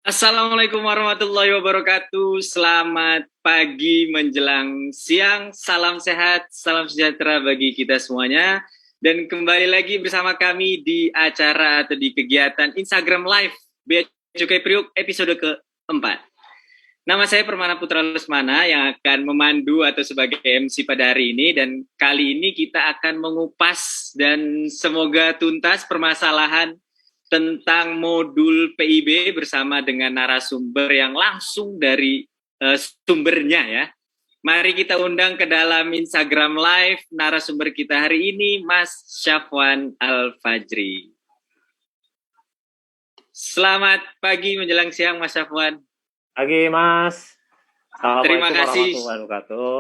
Assalamualaikum warahmatullahi wabarakatuh. Selamat pagi menjelang siang. Salam sehat, salam sejahtera bagi kita semuanya. Dan kembali lagi bersama kami di acara atau di kegiatan Instagram Live Bea Cukai Priuk episode keempat. Nama saya Permana Putra Lesmana yang akan memandu atau sebagai MC pada hari ini. Dan kali ini kita akan mengupas dan semoga tuntas permasalahan tentang modul PIB bersama dengan narasumber yang langsung dari sumbernya ya. Mari kita undang ke dalam Instagram Live narasumber kita hari ini, Mas Syafwan Al-Fajri. Selamat pagi menjelang siang, Mas Syafwan. Pagi, Mas. Terima kasih. Warahmatullahi wabarakatuh.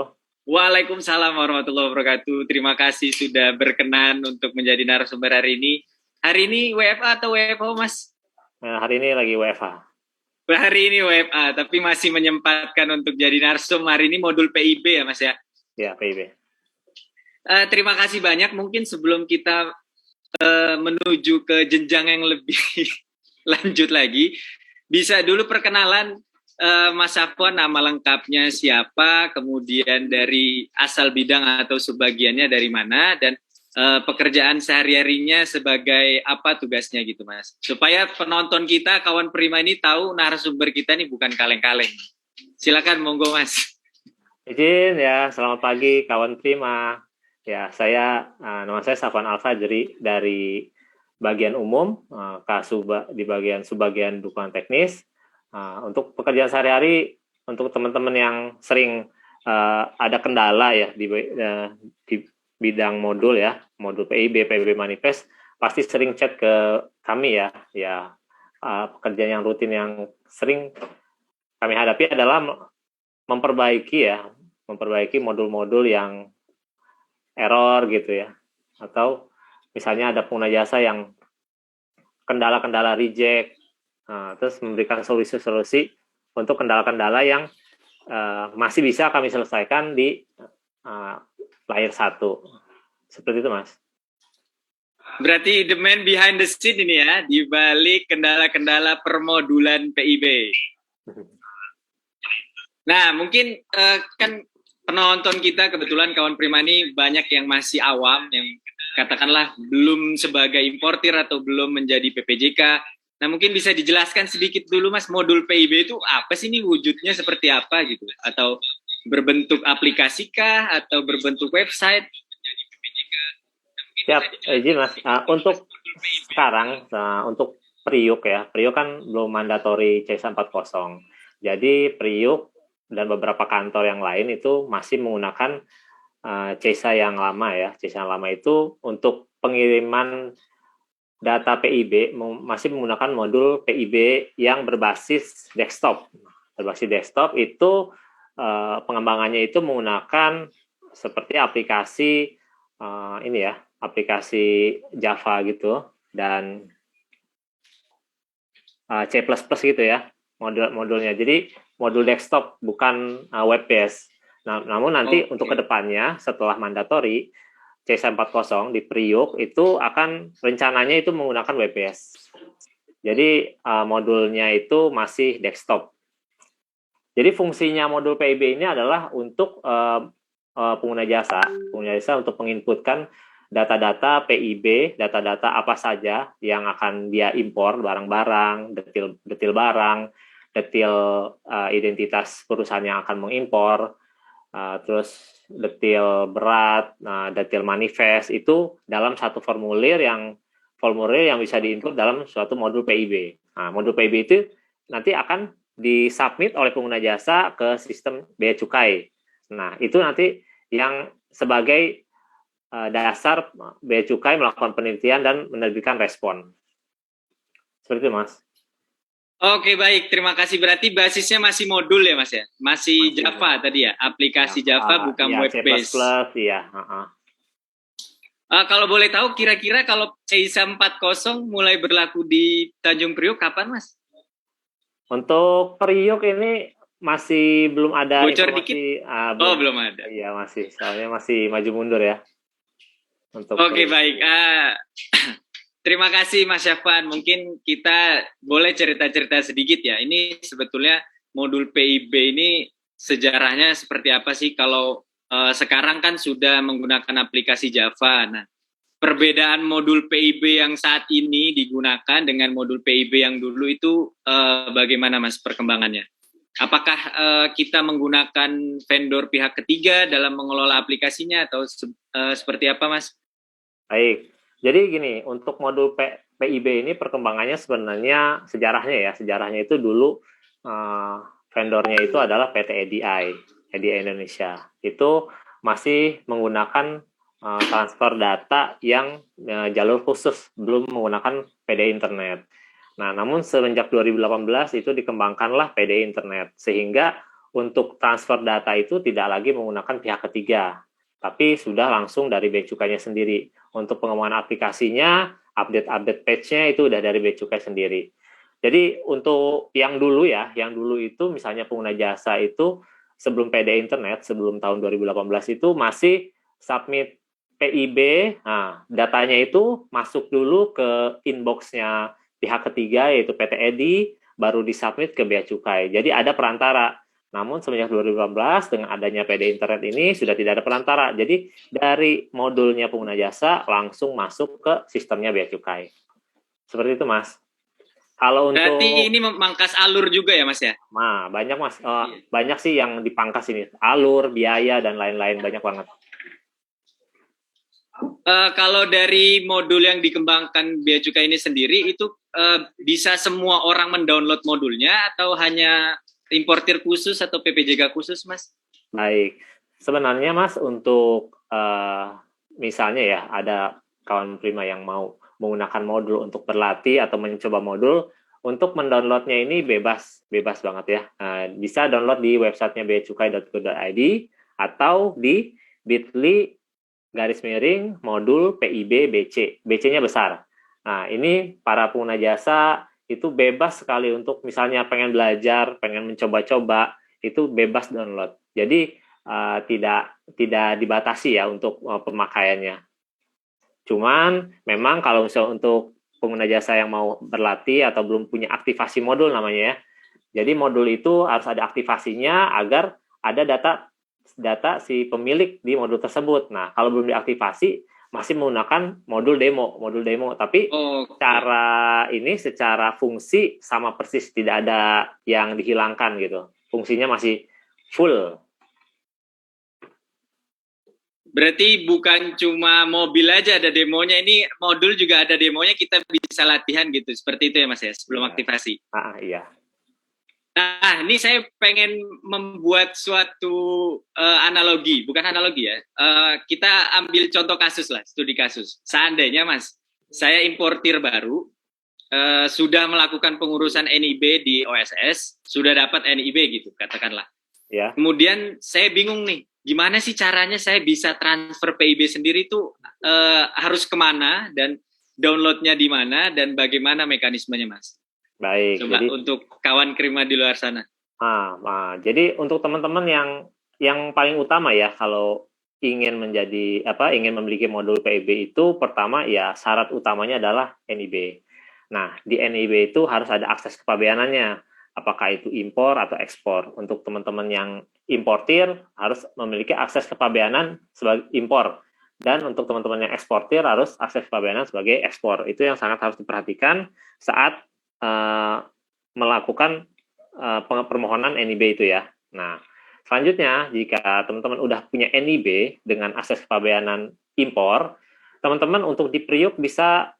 Waalaikumsalam warahmatullahi wabarakatuh. Terima kasih sudah berkenan untuk menjadi narasumber hari ini. Hari ini WFA atau WFO, Mas? Nah, hari ini lagi WFH. Hari ini WFA, tapi masih menyempatkan untuk jadi narsum. Hari ini modul PIB ya, Mas ya? Ya, PIB. Terima kasih banyak. Mungkin sebelum kita menuju ke jenjang yang lebih lanjut lagi, bisa dulu perkenalan Mas Syafwan, nama lengkapnya siapa, kemudian dari asal bidang atau subbagiannya dari mana, dan pekerjaan sehari-harinya sebagai apa tugasnya gitu, Mas. Supaya penonton kita, kawan Prima ini tahu narasumber kita ini bukan kaleng-kaleng. Silakan, monggo, Mas. Izin ya, selamat pagi kawan Prima. Ya, nama saya Syafwan Al-Fajri dari bagian umum, di bagian subbagian dukungan teknis. Untuk pekerjaan sehari-hari, untuk teman-teman yang sering ada kendala ya di bidang modul ya, modul PIB manifest, pasti sering chat ke kami ya. Pekerjaan yang rutin yang sering kami hadapi adalah memperbaiki modul-modul yang error gitu ya, atau misalnya ada pengguna jasa yang kendala-kendala reject, terus memberikan solusi-solusi untuk kendala-kendala yang masih bisa kami selesaikan di layer 1. Seperti itu, Mas. Berarti the man behind the scene ini ya, di balik kendala-kendala permodulan PIB. Nah, mungkin kan penonton kita kebetulan kawan Prima ini banyak yang masih awam, yang katakanlah belum sebagai importir atau belum menjadi PPJK. Nah, mungkin bisa dijelaskan sedikit dulu, Mas, modul PIB itu apa sih, ini wujudnya seperti apa gitu? Atau berbentuk aplikasi kah? Atau berbentuk website? Siap, izin Mas. Untuk sekarang, untuk Priuk ya, Priuk kan belum mandatori C140. Jadi Priuk dan beberapa kantor yang lain itu masih menggunakan CESA yang lama ya. CESA yang lama itu untuk pengiriman data PIB masih menggunakan modul PIB yang berbasis desktop. Berbasis desktop itu pengembangannya itu menggunakan seperti aplikasi aplikasi Java gitu dan C++ gitu ya modulnya. Jadi modul desktop bukan web based. Namun nanti untuk kedepannya setelah mandatori C140 di Priuk itu akan rencananya itu menggunakan web based. Jadi modulnya itu masih desktop. Jadi fungsinya modul PIB ini adalah untuk pengguna jasa untuk menginputkan data-data PIB, data-data apa saja yang akan dia impor, barang-barang, detil barang, detil identitas perusahaan yang akan mengimpor, terus detil berat, detil manifest, itu dalam satu formulir yang bisa diinput dalam suatu modul PIB. Nah, modul PIB itu nanti akan disubmit oleh pengguna jasa ke sistem bea cukai. Nah, itu nanti yang sebagai dasar bea cukai melakukan penelitian dan menerbitkan respon. Seperti itu, Mas. Oke, baik. Terima kasih. Berarti basisnya masih modul ya, Mas ya? Masih Java tadi ya? Aplikasi Java bukan web base. Iya. Kalau boleh tahu, kira-kira kalau C140 mulai berlaku di Tanjung Priok kapan, Mas? Untuk Priok ini masih belum ada bocor informasi. Dikit? Belum ada. Iya, masih. Soalnya masih maju mundur ya. Oke, baik. Terima kasih Mas Syafwan. Mungkin kita boleh cerita-cerita sedikit ya. Ini sebetulnya modul PIB ini sejarahnya seperti apa sih? Kalau sekarang kan sudah menggunakan aplikasi Java. Nah, perbedaan modul PIB yang saat ini digunakan dengan modul PIB yang dulu itu bagaimana Mas perkembangannya? Apakah kita menggunakan vendor pihak ketiga dalam mengelola aplikasinya atau seperti apa Mas? Baik, jadi gini, untuk modul PIB ini perkembangannya sebenarnya sejarahnya itu dulu vendornya itu adalah PT EDI Indonesia. Itu masih menggunakan transfer data yang jalur khusus, belum menggunakan PDI Internet. Nah, namun semenjak 2018 itu dikembangkanlah PDI Internet, sehingga untuk transfer data itu tidak lagi menggunakan pihak ketiga, tapi sudah langsung dari Bea Cukainya sendiri. Untuk pengembangan aplikasinya, update page-nya itu udah dari Bea Cukai sendiri. Jadi untuk yang dulu itu misalnya pengguna jasa itu sebelum PDI Internet, sebelum tahun 2018 itu masih submit PIB, nah datanya itu masuk dulu ke inbox-nya pihak ketiga yaitu PT EDI, baru disubmit ke Bea Cukai. Jadi ada perantara. Namun semenjak 2018 dengan adanya PD Internet ini sudah tidak ada perantara. Jadi dari modulnya pengguna jasa langsung masuk ke sistemnya Bea Cukai. Seperti itu, Mas. Kalau untuk berarti ini memangkas alur juga ya, Mas ya? Nah, banyak Mas. Banyak sih yang dipangkas ini. Alur, biaya dan lain-lain banyak banget. Kalau dari modul yang dikembangkan Bea Cukai ini sendiri itu bisa semua orang mendownload modulnya atau hanya importir khusus atau PPJK khusus, Mas? Baik, sebenarnya Mas untuk misalnya ya ada kawan prima yang mau menggunakan modul untuk berlatih atau mencoba modul, untuk mendownloadnya ini bebas banget ya. Bisa download di websitenya beacukai.go.id atau di bit.ly modul PIB BC. BC-nya besar. Nah, ini para pengguna jasa itu bebas sekali untuk misalnya pengen belajar, pengen mencoba-coba, itu bebas download. Jadi tidak dibatasi ya untuk pemakaiannya. Cuman memang kalau misalnya untuk pengguna jasa yang mau berlatih atau belum punya aktivasi modul namanya ya. Jadi modul itu harus ada aktivasinya agar ada data si pemilik di modul tersebut. Nah, kalau belum diaktifasi masih menggunakan modul demo, tapi secara fungsi sama persis, tidak ada yang dihilangkan gitu. Fungsinya masih full. Berarti bukan cuma mobil aja ada demonya, ini modul juga ada demonya, kita bisa latihan gitu. Seperti itu ya Mas ya, sebelum aktivasi. Iya. Nah, ini saya pengen membuat suatu analogi, bukan analogi ya. Kita ambil contoh kasus lah, studi kasus. Seandainya Mas, saya importir baru, sudah melakukan pengurusan NIB di OSS, sudah dapat NIB gitu, katakanlah. Ya. Kemudian saya bingung nih, gimana sih caranya saya bisa transfer PIB sendiri itu harus kemana dan downloadnya di mana dan bagaimana mekanismenya Mas? Baik. Coba jadi, untuk kawan Krima di luar sana. Jadi untuk teman-teman yang paling utama ya kalau ingin memiliki modul PIB itu pertama ya syarat utamanya adalah NIB. Nah, di NIB itu harus ada akses kepabeanannya. Apakah itu impor atau ekspor. Untuk teman-teman yang importir harus memiliki akses kepabeanan sebagai impor. Dan untuk teman-teman yang eksportir harus akses kepabeanan sebagai ekspor. Itu yang sangat harus diperhatikan saat melakukan permohonan NIB itu ya. Nah, selanjutnya jika teman-teman udah punya NIB dengan akses kepabeanan impor, teman-teman untuk di Priuk bisa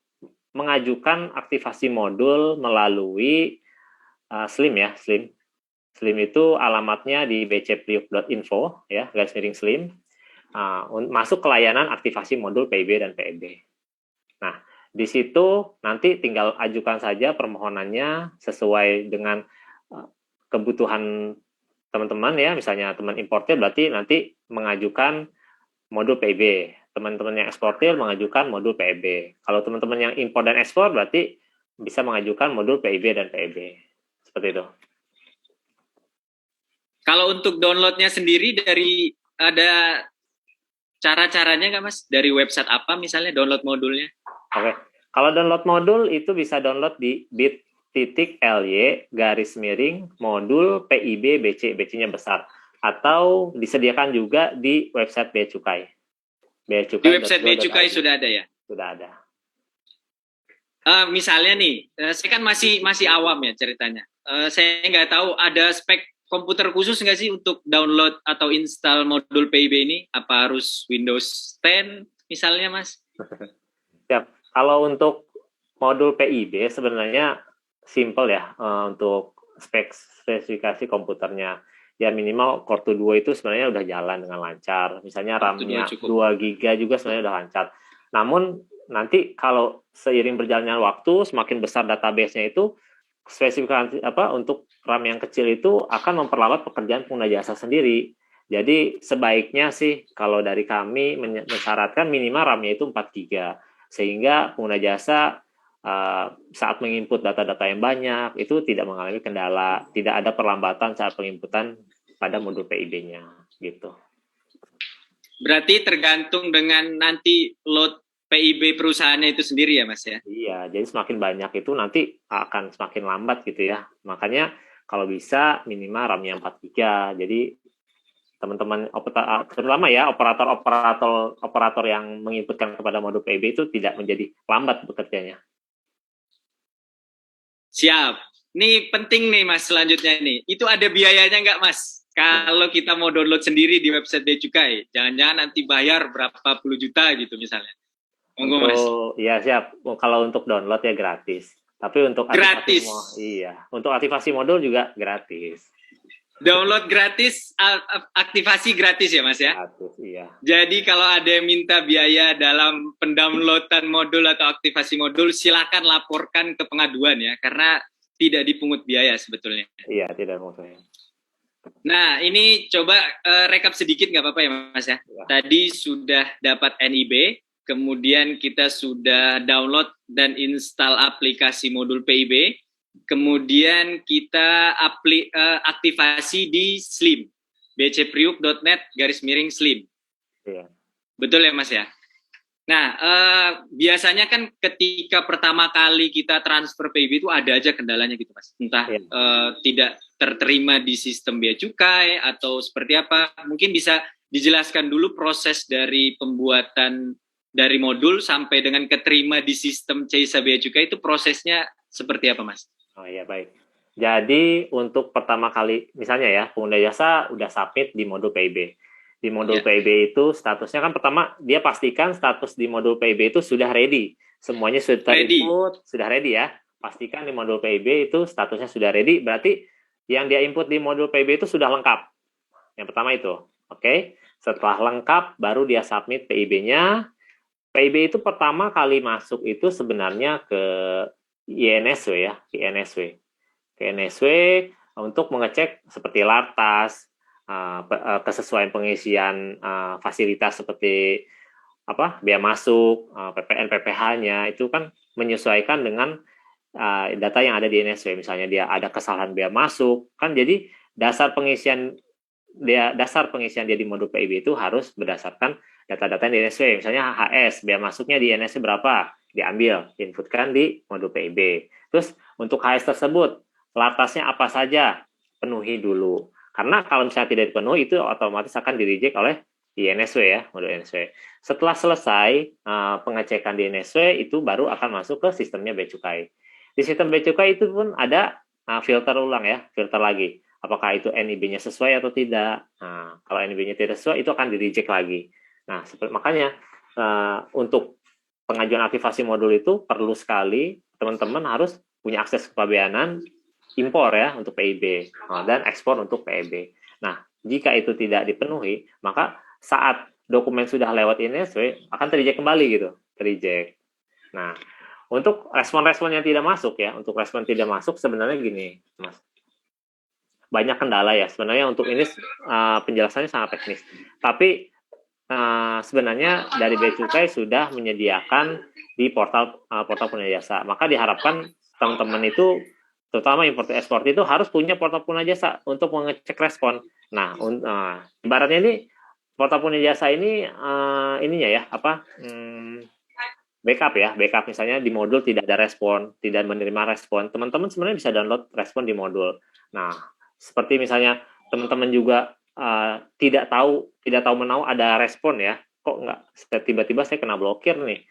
mengajukan aktivasi modul melalui SLIM ya, SLIM. SLIM itu alamatnya di bcpriuk.info ya, /SLIM. Masuk ke layanan aktivasi modul PIB dan PEB. Nah, di situ nanti tinggal ajukan saja permohonannya sesuai dengan kebutuhan teman-teman ya, misalnya teman importir berarti nanti mengajukan modul PIB, teman-teman yang eksportir mengajukan modul PEB. Kalau teman-teman yang impor dan ekspor berarti bisa mengajukan modul PIB dan PEB. Seperti itu. Kalau untuk downloadnya sendiri ada cara-caranya nggak Mas? Dari website apa misalnya download modulnya? Oke. Kalau download modul itu bisa download di bit.ly/modul PIB BC, BC-nya besar. Atau disediakan juga di website Bea Cukai. Di website Bea Cukai sudah ada ya? Sudah ada. Misalnya nih, saya kan masih awam ya ceritanya. Saya nggak tahu ada spek komputer khusus nggak sih untuk download atau install modul PIB ini? Apa harus Windows 10 misalnya, Mas? Ya, kalau untuk modul PIB sebenarnya simple ya untuk spesifikasi komputernya. Ya minimal Core 2 itu sebenarnya udah jalan dengan lancar. Misalnya RAM-nya 2 GB juga sebenarnya udah lancar. Namun nanti kalau seiring berjalannya waktu semakin besar database-nya itu spesifikasi untuk RAM yang kecil itu akan memperlambat pekerjaan pengguna jasa sendiri. Jadi sebaiknya sih kalau dari kami mensyaratkan minimal RAM-nya itu 4 GB sehingga pengguna jasa saat menginput data-data yang banyak itu tidak mengalami kendala, tidak ada perlambatan saat penginputan pada modul PIB-nya gitu. Berarti tergantung dengan nanti load PIB perusahaannya itu sendiri ya Mas ya? Iya, jadi semakin banyak itu nanti akan semakin lambat gitu ya. Makanya kalau bisa minimal RAM-nya 4 GB. Jadi teman-teman terutama ya operator yang menginputkan kepada modul PIB itu tidak menjadi lambat bekerjanya. Siap. Ini penting nih Mas selanjutnya nih. Itu ada biayanya nggak Mas? Kalau kita mau download sendiri di website Bea Cukai, jangan-jangan nanti bayar berapa puluh juta gitu misalnya. Monggo Mas. Ya siap. Kalau untuk download ya gratis. Tapi untuk gratis. Untuk aktivasi modul juga gratis. Download gratis, aktivasi gratis ya Mas ya? Gratis, iya. Jadi kalau ada yang minta biaya dalam pendownloadan modul atau aktivasi modul, silakan laporkan ke pengaduan ya, karena tidak dipungut biaya sebetulnya. Iya, tidak dipungut biaya. Nah, ini coba rekap sedikit nggak apa-apa ya Mas ya? Tadi sudah dapat NIB, kemudian kita sudah download dan install aplikasi modul PIB, kemudian kita aktivasi di Slim, bcpriuk.net/slim. Iya. Betul ya Mas ya? Nah, biasanya kan ketika pertama kali kita transfer PIB itu ada aja kendalanya gitu Mas. Entah tidak terterima di sistem Bea Cukai atau seperti apa. Mungkin bisa dijelaskan dulu proses dari pembuatan dari modul sampai dengan keterima di sistem Caisa Bea Cukai itu prosesnya seperti apa Mas? Oh iya, baik. Jadi untuk pertama kali, misalnya ya, pengguna jasa udah submit di modul PIB. Di modul PIB itu statusnya kan pertama, dia pastikan status di modul PIB itu sudah ready. Semuanya sudah terinput, sudah ready ya. Pastikan di modul PIB itu statusnya sudah ready, berarti yang dia input di modul PIB itu sudah lengkap. Yang pertama itu. Oke. Setelah lengkap, baru dia submit PIB-nya. PIB itu pertama kali masuk itu sebenarnya ke INSW ya, INSW untuk mengecek seperti lartas, kesesuaian pengisian fasilitas seperti bea masuk, PPN, PPh-nya itu kan menyesuaikan dengan data yang ada di INSW. Misalnya dia ada kesalahan bea masuk, kan jadi dasar pengisian dia di modul PIB itu harus berdasarkan data-data di INSW. Misalnya HS, bea masuknya di INSW berapa? Diambil, inputkan di modul PIB. Terus untuk HS tersebut, lartasnya apa saja? Penuhi dulu. Karena kalau misalnya tidak dipenuhi, itu otomatis akan di-reject oleh INSW ya, modul INSW. Setelah selesai pengecekan di INSW, itu baru akan masuk ke sistemnya Bea Cukai. Di sistem Bea Cukai itu pun ada filter ulang ya, filter lagi. Apakah itu NIB-nya sesuai atau tidak? Nah, kalau NIB-nya tidak sesuai, itu akan di-reject lagi. Nah, makanya untuk pengajuan aktivasi modul itu perlu sekali teman-teman harus punya akses kepabeanan impor ya untuk PIB dan ekspor untuk PIB. Nah, jika itu tidak dipenuhi, maka saat dokumen sudah lewat INSW akan terreject kembali gitu, terreject. Nah, untuk respon-respon yang tidak masuk ya, untuk respon tidak masuk sebenarnya gini, Mas. Banyak kendala ya sebenarnya untuk ini penjelasannya sangat teknis. Tapi sebenarnya dari Bea Cukai sudah menyediakan di portal pengguna jasa. Maka diharapkan teman-teman itu terutama import ekspor itu harus punya portal pengguna jasa untuk mengecek respon. Nah, ibaratnya ini portal pengguna jasa ini ininya ya backup ya, backup misalnya di modul tidak ada respon, tidak menerima respon, teman-teman sebenarnya bisa download respon di modul. Nah, seperti misalnya teman-teman juga tidak tahu menahu ada respon ya, kok nggak tiba-tiba saya kena blokir nih,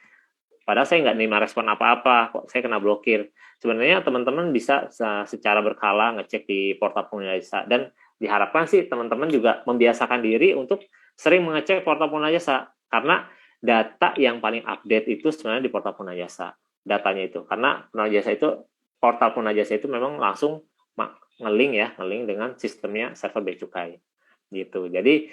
padahal saya nggak menerima respon apa-apa, kok saya kena blokir. Sebenarnya teman-teman bisa secara berkala ngecek di portal pengguna jasa, dan diharapkan sih teman-teman juga membiasakan diri untuk sering mengecek portal pengguna jasa, karena data yang paling update itu sebenarnya di portal pengguna jasa, datanya itu. Karena pengguna jasa itu, portal pengguna jasa itu memang langsung ngeling dengan sistemnya server bea cukai. Gitu. Jadi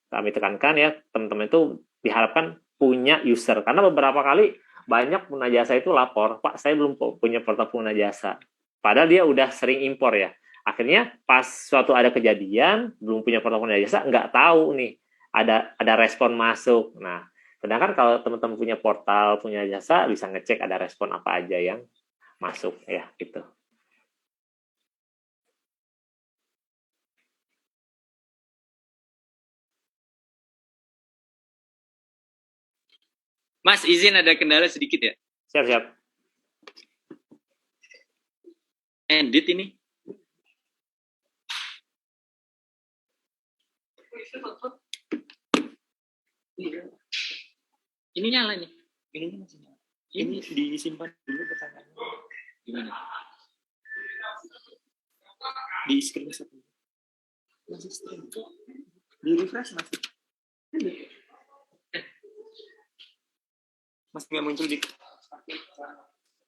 kami tekankan ya, teman-teman itu diharapkan punya user. Karena beberapa kali banyak pengguna jasa itu lapor, Pak saya belum punya portal pengguna jasa. Padahal dia udah sering impor ya. Akhirnya pas suatu ada kejadian, belum punya portal pengguna jasa, nggak tahu nih ada respon masuk. Nah, sedangkan kalau teman-teman punya portal, punya jasa, bisa ngecek ada respon apa aja yang masuk ya gitu. Mas, izin ada kendala sedikit ya. Siap-siap. Edit ini. Ini nyala nih. Ini masih nyala. Ini disimpan dulu pertanyaannya. Gimana? Di screenshot. Masih stream. Di refresh masih. Masih nggak muncul di.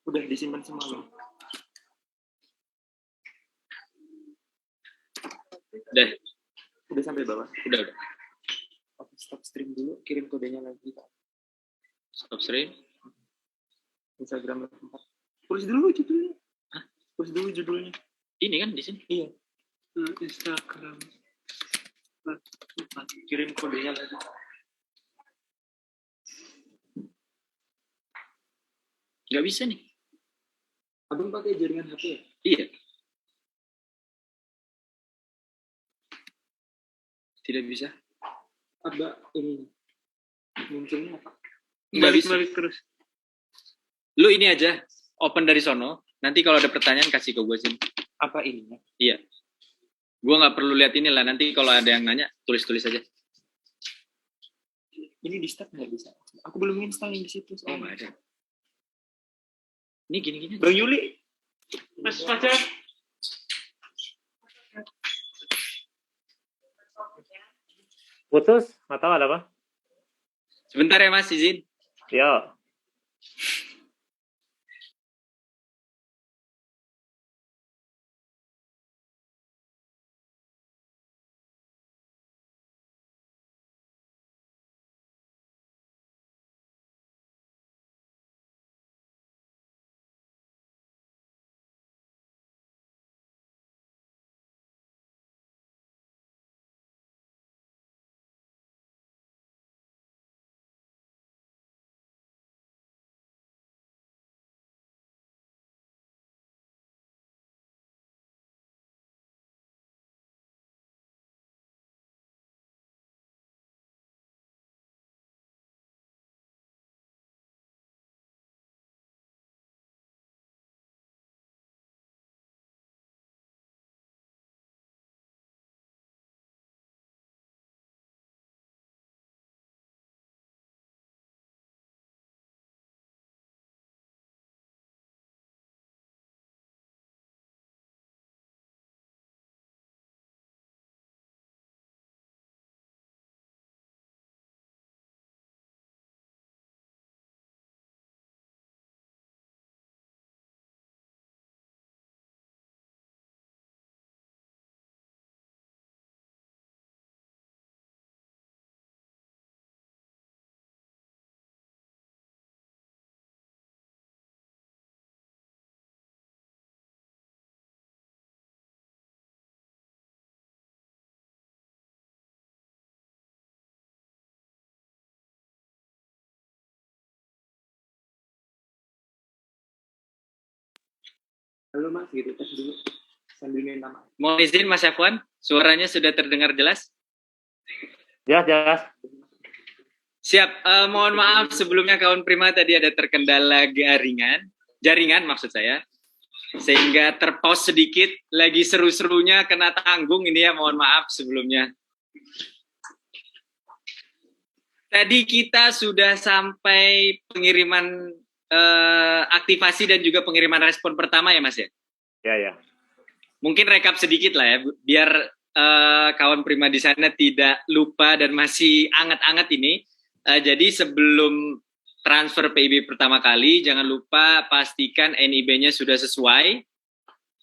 Udah disimpan semua loh. Udah sampai bawah. Udah. Oke, stop stream dulu. Kirim kodenya lagi. Stop stream. Instagram 4. Tulis dulu judulnya. Hah? Tulis dulu judulnya. Ini kan di sini. Iya. Instagram 4. Kirim kodenya lagi. Nggak bisa nih. Abang pakai jaringan HP ya? Iya. Tidak bisa. Ada ini. Munculnya apa? Balik terus. Lu ini aja, open dari sono. Nanti kalau ada pertanyaan kasih ke gue sini. Apa ininya? Iya. Gue nggak perlu lihat ini lah. Nanti kalau ada yang nanya, tulis-tulis aja. Ini di start nggak bisa. Aku belum install yang di situ. Oh, nggak ada. Ini gini-gini. Bang Yuli. Mas Fajar. Putus? Nggak tahu ada apa? Sebentar ya Mas, izin. Yo. Halo Mas, gitu tes dulu sambil minta maaf. Mohon izin Mas Syafwan, suaranya sudah terdengar jelas? Jelas. Siap. Mohon maaf sebelumnya kawan Prima tadi ada terkendala jaringan maksud saya, sehingga terpause sedikit. Lagi seru-serunya kena tanggung ini ya, mohon maaf sebelumnya. Tadi kita sudah sampai pengiriman aktivasi dan juga pengiriman respon pertama ya Mas ya? Ya. Mungkin rekap sedikit lah ya, biar kawan Prima di sana tidak lupa dan masih anget-anget ini. Jadi sebelum transfer PIB pertama kali, jangan lupa pastikan NIB-nya sudah sesuai.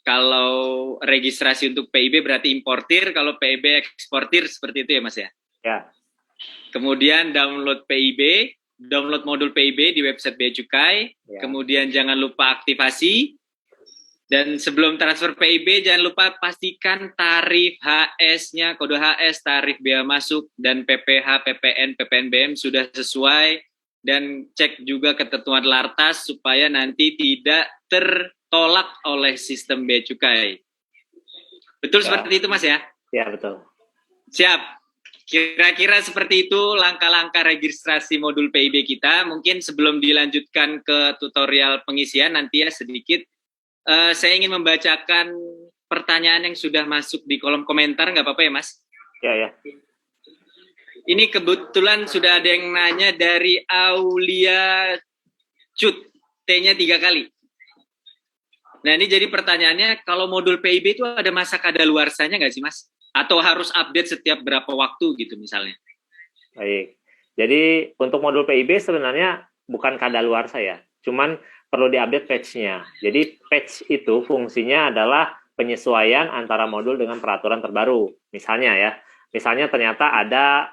Kalau registrasi untuk PIB berarti importir, kalau PIB eksportir, seperti itu ya Mas ya? Ya. Kemudian download PIB, download modul PIB di website Bea Cukai, kemudian jangan lupa aktivasi, dan sebelum transfer PIB jangan lupa pastikan tarif HS-nya, kode HS, tarif bea masuk, dan PPH, PPN, PPNBM sudah sesuai, dan cek juga ketentuan Lartas supaya nanti tidak tertolak oleh sistem Bea Cukai. Betul seperti itu Mas ya? Ya, betul. Siap. Kira-kira seperti itu langkah-langkah registrasi modul PIB kita. Mungkin sebelum dilanjutkan ke tutorial pengisian nanti ya sedikit, saya ingin membacakan pertanyaan yang sudah masuk di kolom komentar, nggak apa-apa ya Mas? Ya. Ini kebetulan sudah ada yang nanya dari Aulia Cut, T-nya 3 kali. Nah ini jadi pertanyaannya, kalau modul PIB itu ada masa kadaluarsanya nggak sih Mas? Atau harus update setiap berapa waktu gitu misalnya? Baik. Jadi untuk modul PIB sebenarnya bukan kadaluarsa ya, cuman perlu diupdate patch-nya. Jadi patch itu fungsinya adalah penyesuaian antara modul dengan peraturan terbaru. Misalnya ternyata ada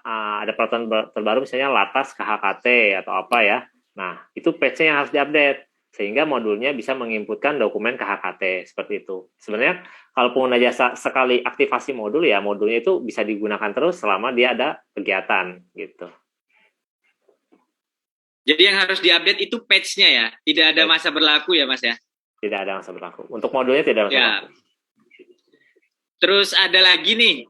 peraturan terbaru misalnya Lartas KHKT atau apa ya. Nah, itu patch-nya yang harus diupdate sehingga modulnya bisa menginputkan dokumen KHKT seperti itu. Sebenarnya kalau pengguna jasa sekali aktivasi modul ya modulnya itu bisa digunakan terus selama dia ada kegiatan gitu. Jadi yang harus diupdate itu patch-nya ya, tidak ada masa berlaku ya Mas ya? Tidak ada masa berlaku. Untuk modulnya tidak ada masa berlaku. Terus ada lagi nih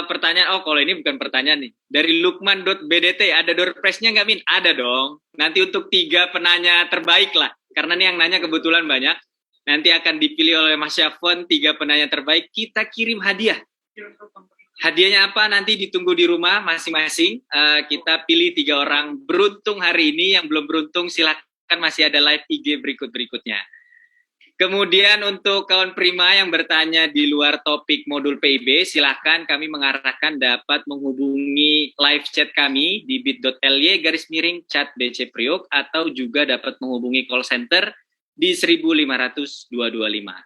pertanyaan, kalau ini bukan pertanyaan nih, dari lukman.bdt, ada door prize-nya nggak Min? Ada dong, nanti untuk 3 penanya terbaik lah, karena nih yang nanya kebetulan banyak, nanti akan dipilih oleh Mas Syafwan 3 penanya terbaik, kita kirim hadiah. Hadiahnya apa nanti ditunggu di rumah masing-masing. Kita pilih 3 orang beruntung hari ini. Yang belum beruntung silakan, masih ada live IG berikutnya. Kemudian untuk kawan Prima yang bertanya di luar topik modul PIB, silakan kami mengarahkan dapat menghubungi live chat kami di bit.ly/chat BC Priok atau juga dapat menghubungi call center di 1.500 225.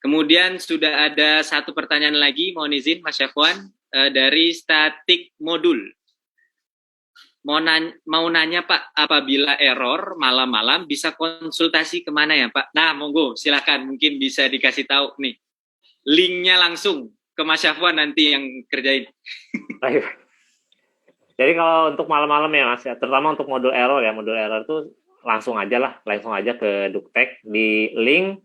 Kemudian sudah ada satu pertanyaan lagi, mohon izin Mas Syafwan, dari statik modul. Mau nanya Pak, apabila error malam-malam bisa konsultasi kemana ya Pak? Nah monggo silakan, mungkin bisa dikasih tahu nih. Linknya langsung ke Mas Syafwan nanti yang kerjain. Baik. Jadi kalau untuk malam-malam ya Mas, terutama untuk modul error itu langsung aja ke Duktek di link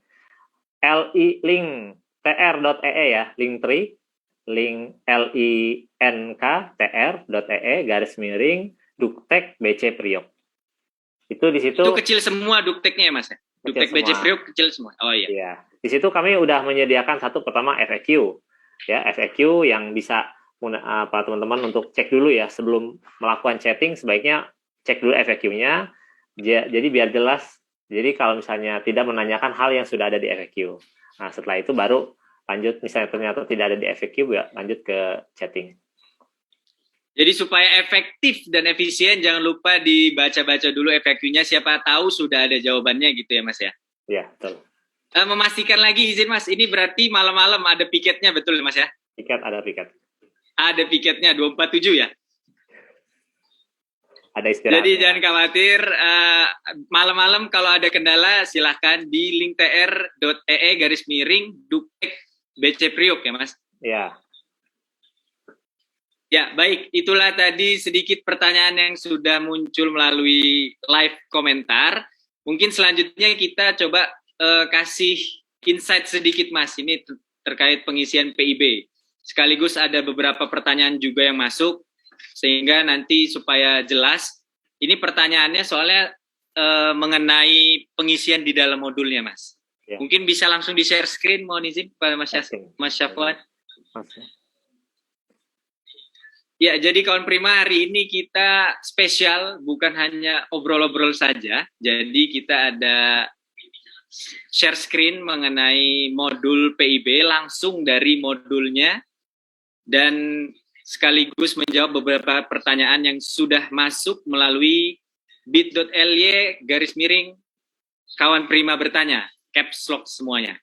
linktr.ee ya, linktree, link linktr.ee Duktek BC Priok. Itu di situ. Itu kecil semua Dukteknya ya Mas? Duktek BC Priok kecil semua. Oh iya. Iya. Di situ kami udah menyediakan satu pertama FAQ. Ya, FAQ yang bisa teman-teman untuk cek dulu ya sebelum melakukan chatting, sebaiknya cek dulu FAQ-nya. Jadi biar jelas. Jadi kalau misalnya tidak menanyakan hal yang sudah ada di FAQ. Nah, setelah itu baru lanjut, misalnya ternyata tidak ada di FAQ, ya lanjut ke chatting. Jadi supaya efektif dan efisien, jangan lupa dibaca-baca dulu FAQ-nya, siapa tahu sudah ada jawabannya gitu ya Mas ya? Iya, betul. Memastikan lagi izin Mas, ini berarti malam-malam ada piketnya betul Mas ya? Ada piket. Ada piketnya, 247 ya? Ada istirahat. Jadi jangan khawatir, malam-malam kalau ada kendala silahkan di linktr.ee/Duktek BC Priok ya Mas? Ya. Ya baik, itulah tadi sedikit pertanyaan yang sudah muncul melalui live komentar. Mungkin selanjutnya kita coba kasih insight sedikit Mas, ini terkait pengisian PIB. Sekaligus ada beberapa pertanyaan juga yang masuk. sehingga nanti supaya jelas. Ini pertanyaannya soalnya mengenai pengisian di dalam modulnya, Mas. Ya. Mungkin bisa langsung di-share screen, mohon izin kepada Mas Syafwan. Ya, jadi kawan Prima, hari ini kita spesial, bukan hanya obrol-obrol saja. Jadi kita ada share screen mengenai modul PIB langsung dari modulnya, dan sekaligus menjawab beberapa pertanyaan yang sudah masuk melalui bit.ly /kawan Prima bertanya, caps lock semuanya.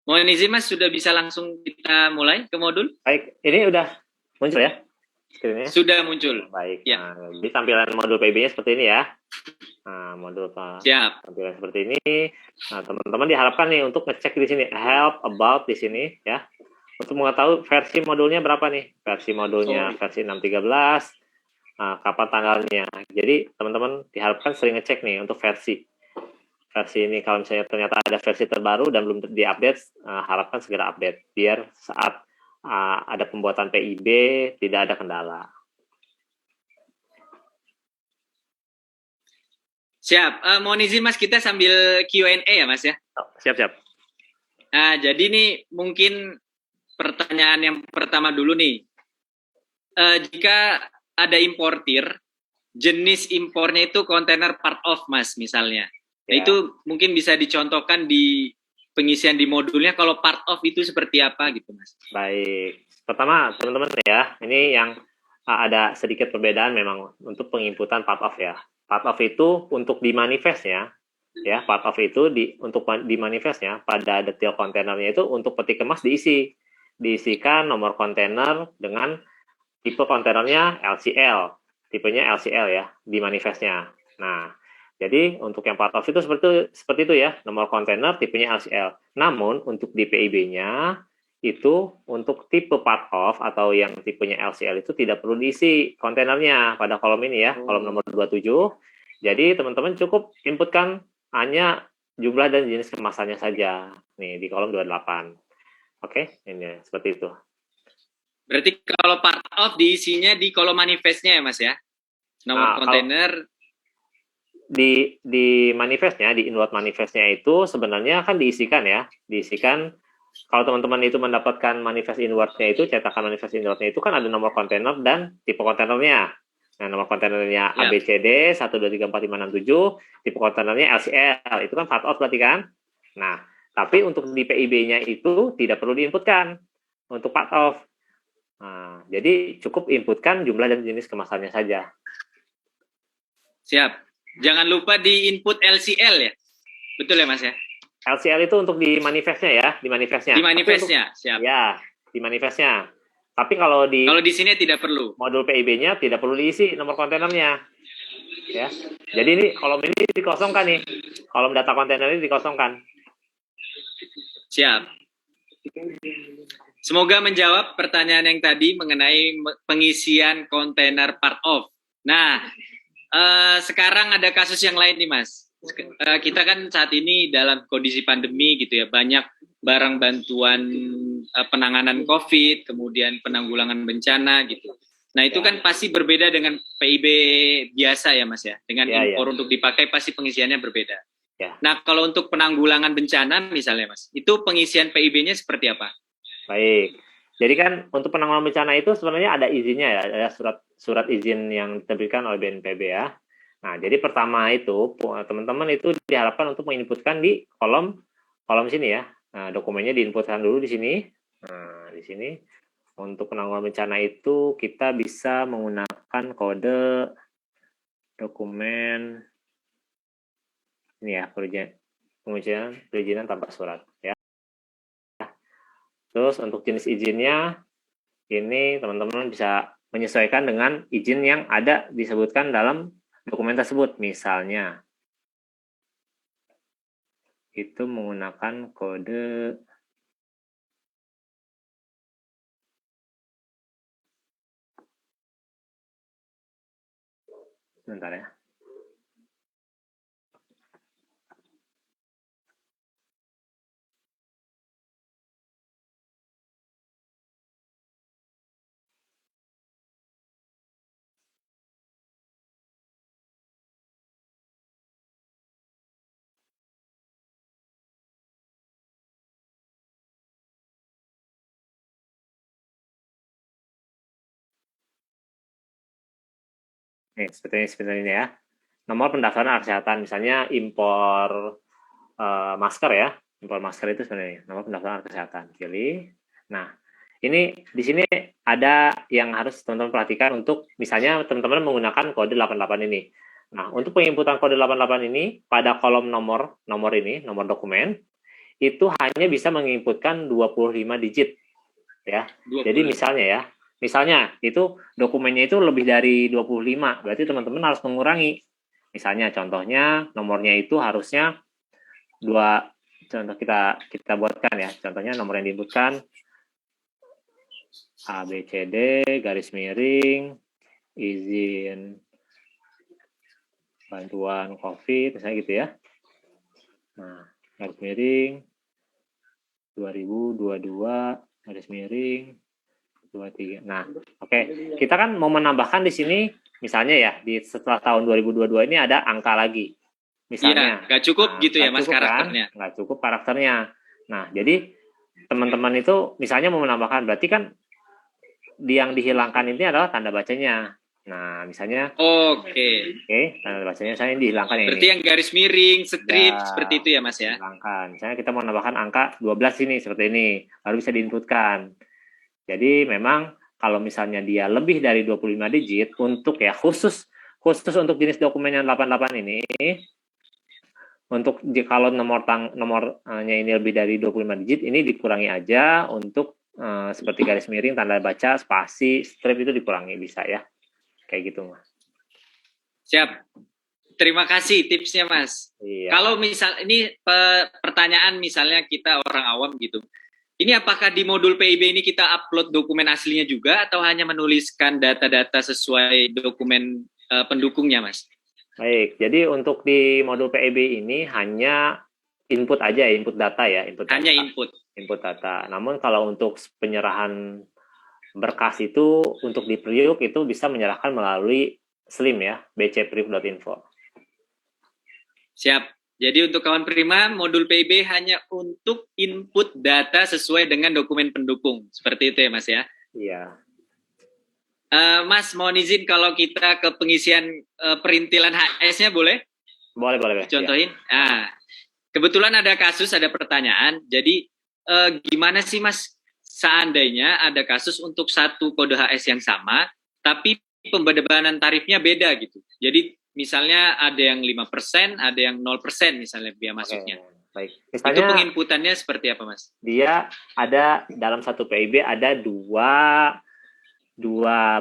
Mohon izin Mas, sudah bisa langsung kita mulai ke modul? Baik, ini udah muncul ya screen-nya? Sudah muncul. Baik, ya. Nah, jadi tampilan modul PIB-nya seperti ini ya. Nah, modul Siap. tampilan seperti ini. Nah, teman-teman diharapkan nih untuk ngecek di sini, help about di sini ya. Untuk mengetahui versi modulnya berapa nih? Versi modulnya versi 6.13. Nah, kapan tanggalnya? Jadi teman-teman diharapkan sering ngecek nih untuk versi ini. Kalau misalnya ternyata ada versi terbaru dan belum diupdate, harapkan segera update biar saat ada pembuatan PIB tidak ada kendala. Siap. Mohon izin Mas, kita sambil Q&A ya Mas ya. Siap. Nah, jadi nih mungkin pertanyaan yang pertama dulu nih. Jika ada importir, jenis impornya itu kontainer part of Mas misalnya. Nah, itu mungkin bisa dicontohkan di pengisian di modulnya kalau part of itu seperti apa gitu Mas. Baik. Pertama teman-teman ya, ini yang ada sedikit perbedaan memang untuk penginputan part of ya. Part of itu untuk di manifestnya, ya part of itu untuk di manifestnya pada detail kontainernya itu untuk peti kemas diisikan nomor kontainer dengan tipe kontainernya LCL, tipenya LCL ya di manifestnya. Nah, jadi untuk yang part of itu seperti itu ya, nomor kontainer tipenya LCL. Namun untuk di PIB-nya itu untuk tipe part of atau yang tipenya LCL itu tidak perlu diisi kontainernya pada kolom ini ya, kolom nomor 27. Jadi teman-teman cukup inputkan hanya jumlah dan jenis kemasannya saja nih di kolom 28. Oke, ini seperti itu. Berarti kalau part of diisinya di kolom manifestnya ya Mas ya? Nomor kontainer di manifestnya, di inward manifestnya itu sebenarnya kan diisikan kalau teman-teman itu mendapatkan manifest inwardnya itu, cetakan manifest inwardnya itu kan ada nomor kontainer dan tipe kontainernya. Nah, nomor kontainernya ABCD 1, 2, 3, 4, 5, 6, 7, tipe kontainernya LCL, itu kan part of berarti kan? Nah, tapi untuk di PIB-nya itu tidak perlu diinputkan untuk part of. Nah, jadi cukup inputkan jumlah dan jenis kemasannya saja. Siap. Jangan lupa di input LCL ya. Betul ya Mas ya? LCL itu untuk di manifestnya ya, di manifestnya. Di manifestnya, siap. Ya, di manifestnya. Tapi kalau di sini tidak perlu. Modul PIB-nya tidak perlu diisi nomor kontainernya. Ya. Jadi ini kolom ini dikosongkan nih. Kolom data kontainer ini dikosongkan. Siap. Semoga menjawab pertanyaan yang tadi mengenai pengisian kontainer part of. Nah, sekarang ada kasus yang lain nih Mas. Kita kan saat ini dalam kondisi pandemi gitu ya, banyak barang bantuan penanganan COVID, kemudian penanggulangan bencana gitu. Nah itu kan pasti berbeda dengan PIB biasa ya Mas ya, dengan impor untuk dipakai pasti pengisiannya berbeda. Nah kalau untuk penanggulangan bencana misalnya Mas, itu pengisian PIB-nya seperti apa? Baik, jadi kan untuk penanggulangan bencana itu sebenarnya ada izinnya ya, ada surat izin yang diterbitkan oleh BNPB ya. Nah, jadi pertama itu teman-teman itu diharapkan untuk menginputkan di kolom sini ya. Nah, dokumennya diinputkan dulu di sini. Nah, di sini untuk penanggulangan bencana itu kita bisa menggunakan kode dokumen ini ya, perizinan tanpa surat ya. Terus untuk jenis izinnya ini teman-teman bisa menyesuaikan dengan izin yang ada disebutkan dalam dokumen tersebut. Misalnya itu menggunakan kode sebentar ya. Nih, seperti ini ya. Nomor pendaftaran alat kesehatan, misalnya impor masker ya. Impor masker itu sebenarnya nomor pendaftaran alat kesehatan. Pilih. Nah, ini di sini ada yang harus teman-teman perhatikan untuk misalnya teman-teman menggunakan kode 88 ini. Nah, untuk penginputan kode 88 ini pada kolom nomor ini, nomor dokumen, itu hanya bisa menginputkan 25 digit ya. 20. Jadi misalnya itu dokumennya itu lebih dari 25, berarti teman-teman harus mengurangi. Misalnya contohnya nomornya itu harusnya contoh kita buatkan ya. Contohnya nomor yang diinputkan ABCD garis miring izin bantuan COVID misalnya gitu ya. Nah, garis miring 2022 garis miring 23. Nah, oke. Kita kan mau menambahkan di sini misalnya ya di setelah tahun 2022 ini ada angka lagi. Misalnya. Iya, nggak cukup gitu ya Mas karakternya. Nggak cukup karakternya. Nah, jadi teman-teman itu misalnya mau menambahkan berarti kan yang dihilangkan ini adalah tanda bacanya. Nah, misalnya Oke, tanda bacanya misalnya dihilangkan yang berarti ini. yang garis miring, strip, Ya, seperti itu ya Mas ya? Hilangkan. Misalnya kita mau menambahkan angka 12 ini seperti ini, baru bisa diinputkan. Jadi memang kalau misalnya dia lebih dari 25 digit untuk ya khusus untuk jenis dokumen yang 88 ini, untuk kalau nomornya ini lebih dari 25 digit ini dikurangi aja untuk seperti garis miring, tanda baca, spasi, strip itu dikurangi bisa ya. Kayak gitu, Mas. Siap. Terima kasih tipsnya Mas. Iya. Kalau misal ini pertanyaan misalnya kita orang awam gitu. Ini apakah di modul PIB ini kita upload dokumen aslinya juga atau hanya menuliskan data-data sesuai dokumen pendukungnya Mas? Baik, jadi untuk di modul PIB ini hanya input aja, input data ya, Hanya input data. Namun kalau untuk penyerahan berkas itu untuk di Priuk itu bisa menyerahkan melalui SLIM ya, bcpriuk.info. Siap. Jadi untuk kawan Prima, modul PIB hanya untuk input data sesuai dengan dokumen pendukung. Seperti itu ya Mas ya? Iya. Mas, mohon izin kalau kita ke pengisian perintilan HS-nya boleh? Boleh. Contohin. Ya. Nah, kebetulan ada kasus, ada pertanyaan. Jadi gimana sih Mas seandainya ada kasus untuk satu kode HS yang sama, tapi pembebanan tarifnya beda gitu. Jadi misalnya ada yang 5%, ada yang 0% misalnya biaya masuknya. Baik. Misalnya, itu penginputannya seperti apa Mas? Dia ada dalam satu PIB ada dua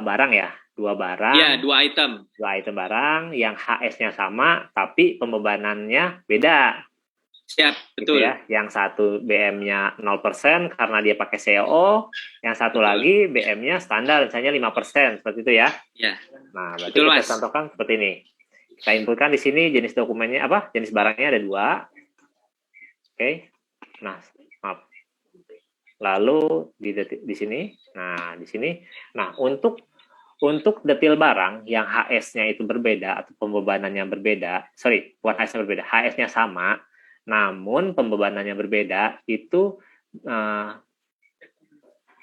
barang ya, dua barang. Iya, dua item barang yang HS-nya sama tapi pembebanannya beda. Siap, betul. Gitu ya. Yang satu BM-nya 0% karena dia pakai CO, yang satu lagi BM-nya standar misalnya 5%, seperti itu ya. Iya. Nah, berarti kita contohkan seperti ini. Kita inputkan di sini jenis dokumennya apa? Jenis barangnya ada 2. Oke. Nah, maaf. Lalu di sini. Nah, di sini. Nah, untuk detail barang yang HS-nya itu berbeda atau pembebanannya berbeda, bukan HS-nya berbeda, HS-nya sama, namun pembebanannya berbeda, itu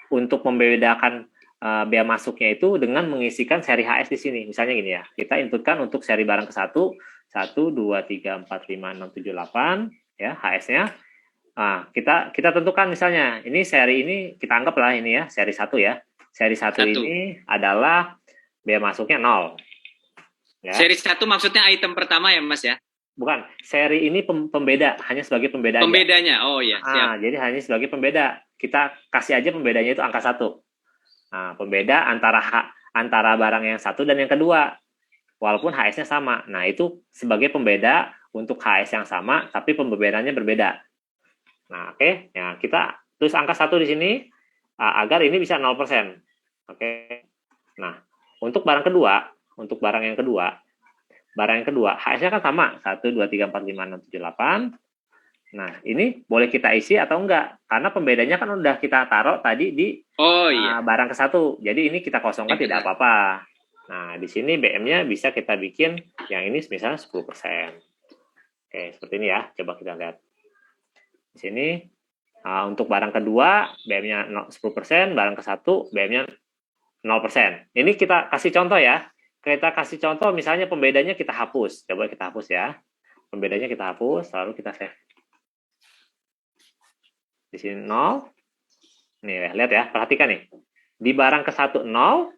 untuk membedakan bea masuknya itu dengan mengisikan seri HS di sini. Misalnya gini ya, kita inputkan untuk seri barang ke-1, 1, 2, 3, 4, 5, 6, 7, 8, ya, HS-nya. Nah, kita tentukan misalnya, ini seri ini, kita anggaplah ini ya, seri 1 ya. Seri 1 ini adalah bea masuknya 0. Ya. Seri 1 maksudnya item pertama ya Mas ya? Bukan, seri ini pembeda, hanya sebagai pembeda. Pembedanya, aja. Oh iya, siap. Jadi hanya sebagai pembeda. Kita kasih aja pembedanya itu angka 1. Nah, pembeda antara barang yang 1 dan yang kedua. Walaupun HS-nya sama. Nah, itu sebagai pembeda untuk HS yang sama, tapi pembedaannya berbeda. Nah, oke. Ya, kita tulis angka 1 di sini, agar ini bisa 0%. Oke. Nah, untuk barang yang kedua, HS-nya kan sama, 1, 2, 3, 4, 5, 6, 7, 8. Nah, ini boleh kita isi atau enggak? Karena pembedanya kan udah kita taruh tadi di barang ke-1. Jadi ini kita kosongkan tidak apa-apa. Nah, di sini BM-nya bisa kita bikin yang ini misalnya 10%. Oke, seperti ini ya. Coba kita lihat. Di sini, untuk barang kedua, BM-nya 10%, barang ke-1, BM-nya 0%. Ini kita kasih contoh ya. kita kasih contoh, misalnya pembedanya kita hapus. Coba kita hapus ya. Pembedanya kita hapus, lalu kita save. Di sini 0. Nih, lihat ya, perhatikan nih. Di barang ke-1 0,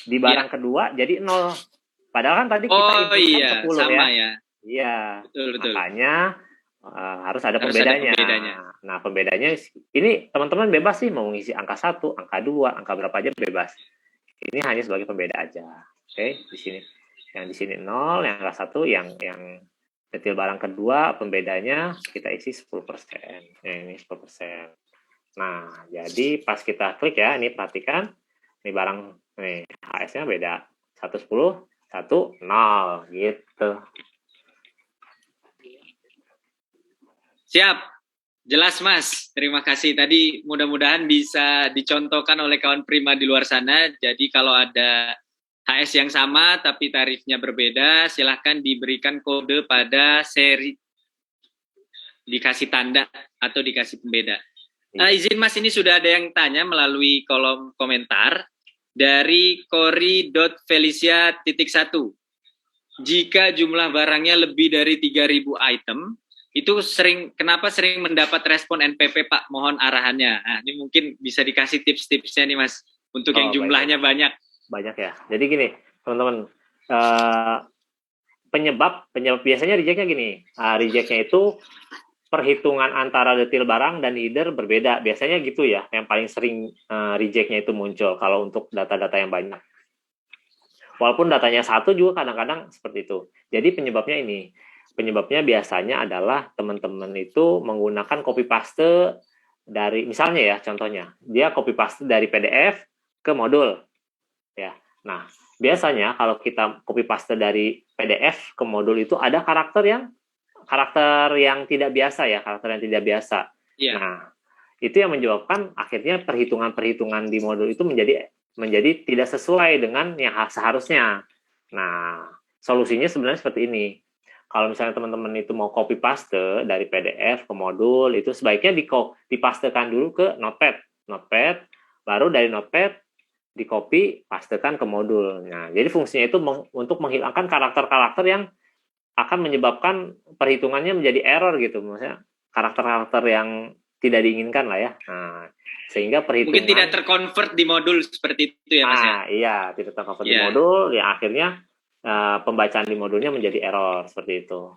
di barang kedua jadi 0. Padahal kan tadi kita inputkan 10 sama ya. Iya. Betul. Makanya harus ada Harus pembedanya. ada pembedanya. Nah, pembedanya ini teman-teman bebas sih mau ngisi angka 1, angka 2, angka berapa aja bebas. Ini hanya sebagai pembeda aja. Oke, di sini. Yang di sini 0, yang angka 1, yang detil barang kedua pembedanya kita isi 10%. Ini 10%. Nah, jadi pas kita klik ya, ini perhatikan, ini barang, nih HS-nya beda, 110, 1, 0, gitu. Siap, jelas Mas. Terima kasih. Tadi mudah-mudahan bisa dicontohkan oleh kawan prima di luar sana. Jadi kalau ada HS yang sama tapi tarifnya berbeda, silahkan diberikan kode pada seri, dikasih tanda atau dikasih pembeda. Izin Mas, ini sudah ada yang tanya melalui kolom komentar dari kori.felicia.1. Jika jumlah barangnya lebih dari 3.000 item, itu kenapa sering mendapat respon NPP Pak? Mohon arahannya. Nah, ini mungkin bisa dikasih tips-tipsnya nih Mas, untuk yang jumlahnya banyak. Banyak ya. Jadi gini, teman-teman, penyebab biasanya rejectnya gini. Rejectnya itu perhitungan antara detil barang dan header berbeda. Biasanya gitu ya, yang paling sering rejectnya itu muncul kalau untuk data-data yang banyak. Walaupun datanya satu juga kadang-kadang seperti itu. Jadi penyebabnya ini. Penyebabnya biasanya adalah teman-teman itu menggunakan copy paste dari, misalnya ya contohnya, dia copy paste dari PDF ke modul. Ya. Nah, biasanya kalau kita copy paste dari PDF ke modul itu ada karakter yang tidak biasa ya, karakter yang tidak biasa. Yeah. Nah, itu yang menyebabkan akhirnya perhitungan-perhitungan di modul itu menjadi tidak sesuai dengan yang seharusnya. Nah, solusinya sebenarnya seperti ini. Kalau misalnya teman-teman itu mau copy paste dari PDF ke modul, itu sebaiknya dipastekan dulu ke Notepad, baru dari Notepad di copy pastekan ke modul. Nah, jadi fungsinya itu untuk menghilangkan karakter-karakter yang akan menyebabkan perhitungannya menjadi error gitu, maksudnya karakter-karakter yang tidak diinginkan lah ya. Nah, sehingga perhitungan mungkin tidak terkonvert di modul seperti itu ya Mas ya. Iya, tidak terkonvert di modul, ya akhirnya pembacaan di modulnya menjadi error seperti itu.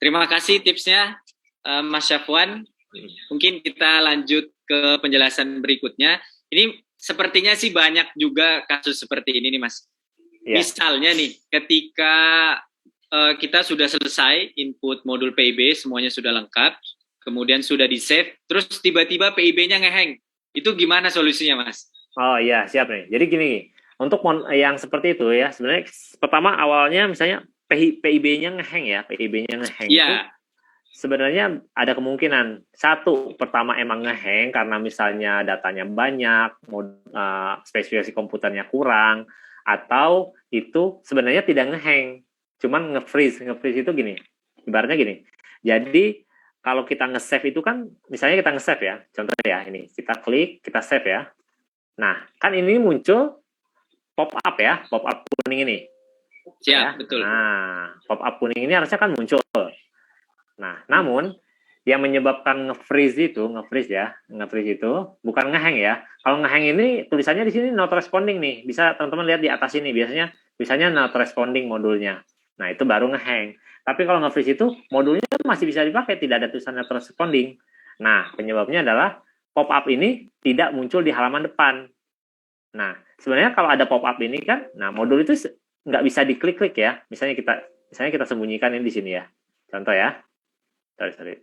Terima kasih tipsnya Mas Syafwan. Mungkin kita lanjut ke penjelasan berikutnya. Ini sepertinya sih banyak juga kasus seperti ini nih Mas. Misalnya nih, ketika kita sudah selesai input modul PIB, semuanya sudah lengkap, kemudian sudah di-save, terus tiba-tiba PIB-nya ngehang. Itu gimana solusinya, Mas? Oh iya, siap nih. Jadi gini, untuk yang seperti itu ya, sebenarnya pertama awalnya misalnya PIB-nya ngehang ya, PIB-nya ngehang itu sebenarnya ada kemungkinan. Satu, pertama emang ngehang karena misalnya datanya banyak, spesifikasi komputernya kurang, atau itu sebenarnya tidak ngehang, cuman nge-freeze itu gini, ibaratnya gini. Jadi kalau kita nge-save itu kan, misalnya kita nge-save ya, contohnya ya ini, kita klik, kita save ya. Nah, kan ini muncul pop-up ya, pop-up kuning ini. Siap, ya. Betul. Nah, pop-up kuning ini harusnya kan muncul. Nah, namun yang menyebabkan nge-freeze itu bukan ngehang ya. Kalau ngehang ini tulisannya di sini not responding nih. Bisa teman-teman lihat di atas ini, biasanya not responding modulnya. Nah, itu baru ngehang. Tapi kalau nge-freeze itu modulnya masih bisa dipakai, tidak ada tulisan not responding. Nah, penyebabnya adalah pop-up ini tidak muncul di halaman depan. Nah, sebenarnya kalau ada pop-up ini kan, nah modul itu nggak bisa diklik-klik ya. Misalnya kita sembunyikan ini di sini ya. Contoh ya. Sorry.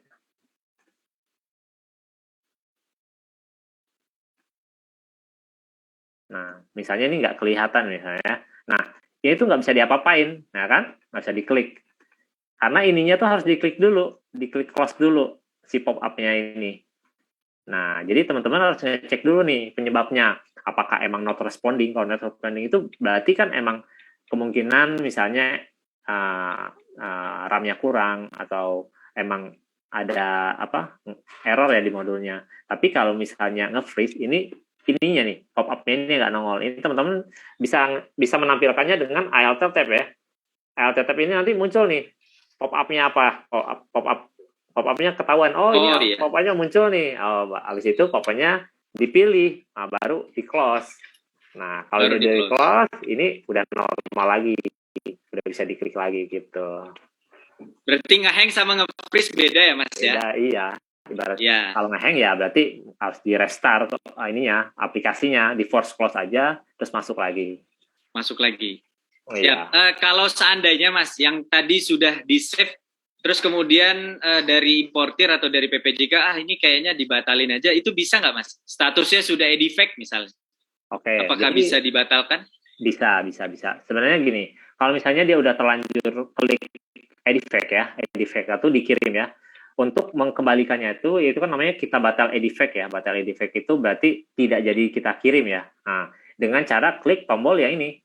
Nah, misalnya ini nggak kelihatan misalnya. Nah, ini tuh nggak bisa diapa-apain, nah kan? Nggak bisa diklik. Karena ininya tuh harus diklik dulu, diklik close dulu si pop-up-nya ini. Nah, jadi teman-teman harus ngecek dulu nih penyebabnya. Apakah emang not responding? Kalau not responding itu berarti kan emang kemungkinan misalnya RAM-nya kurang atau emang ada error ya di modulnya. Tapi kalau misalnya nge-freeze ini ininya nih, pop-up-nya ini nggak nongol. Ini teman-teman bisa menampilkannya dengan alt tab ya. Alt tab ini nanti muncul nih pop-up-nya apa? Pop-up-nya ketahuan. Oh, ini iya. pop-up-nya muncul nih. Oh, habis itu pop-up-nya dipilih. Nah, baru di-close. Nah, kalau Baru ini dari di-close. close, ini udah normal lagi. Udah bisa diklik lagi gitu. Berarti nge-hang sama nge-freeze beda ya, Mas ya? Beda, iya. Ibarat Ya, kalau nge-hang ya berarti harus di restart ininya, aplikasinya, di force close aja, terus masuk lagi. masuk lagi. Oh, Siap. iya. Kalau seandainya Mas, yang tadi sudah di-save, terus kemudian dari importir atau dari PPJK, ini kayaknya dibatalin aja, itu bisa nggak Mas? Statusnya sudah edifect misalnya. Oke. Apakah Jadi, bisa dibatalkan? bisa. Sebenarnya gini, kalau misalnya dia udah terlanjur klik edifect ya, edifect itu dikirim ya. Untuk mengembalikannya itu kan namanya kita batal edifect ya. Batal edifect itu berarti tidak jadi kita kirim ya. Nah, dengan cara klik tombol yang ini,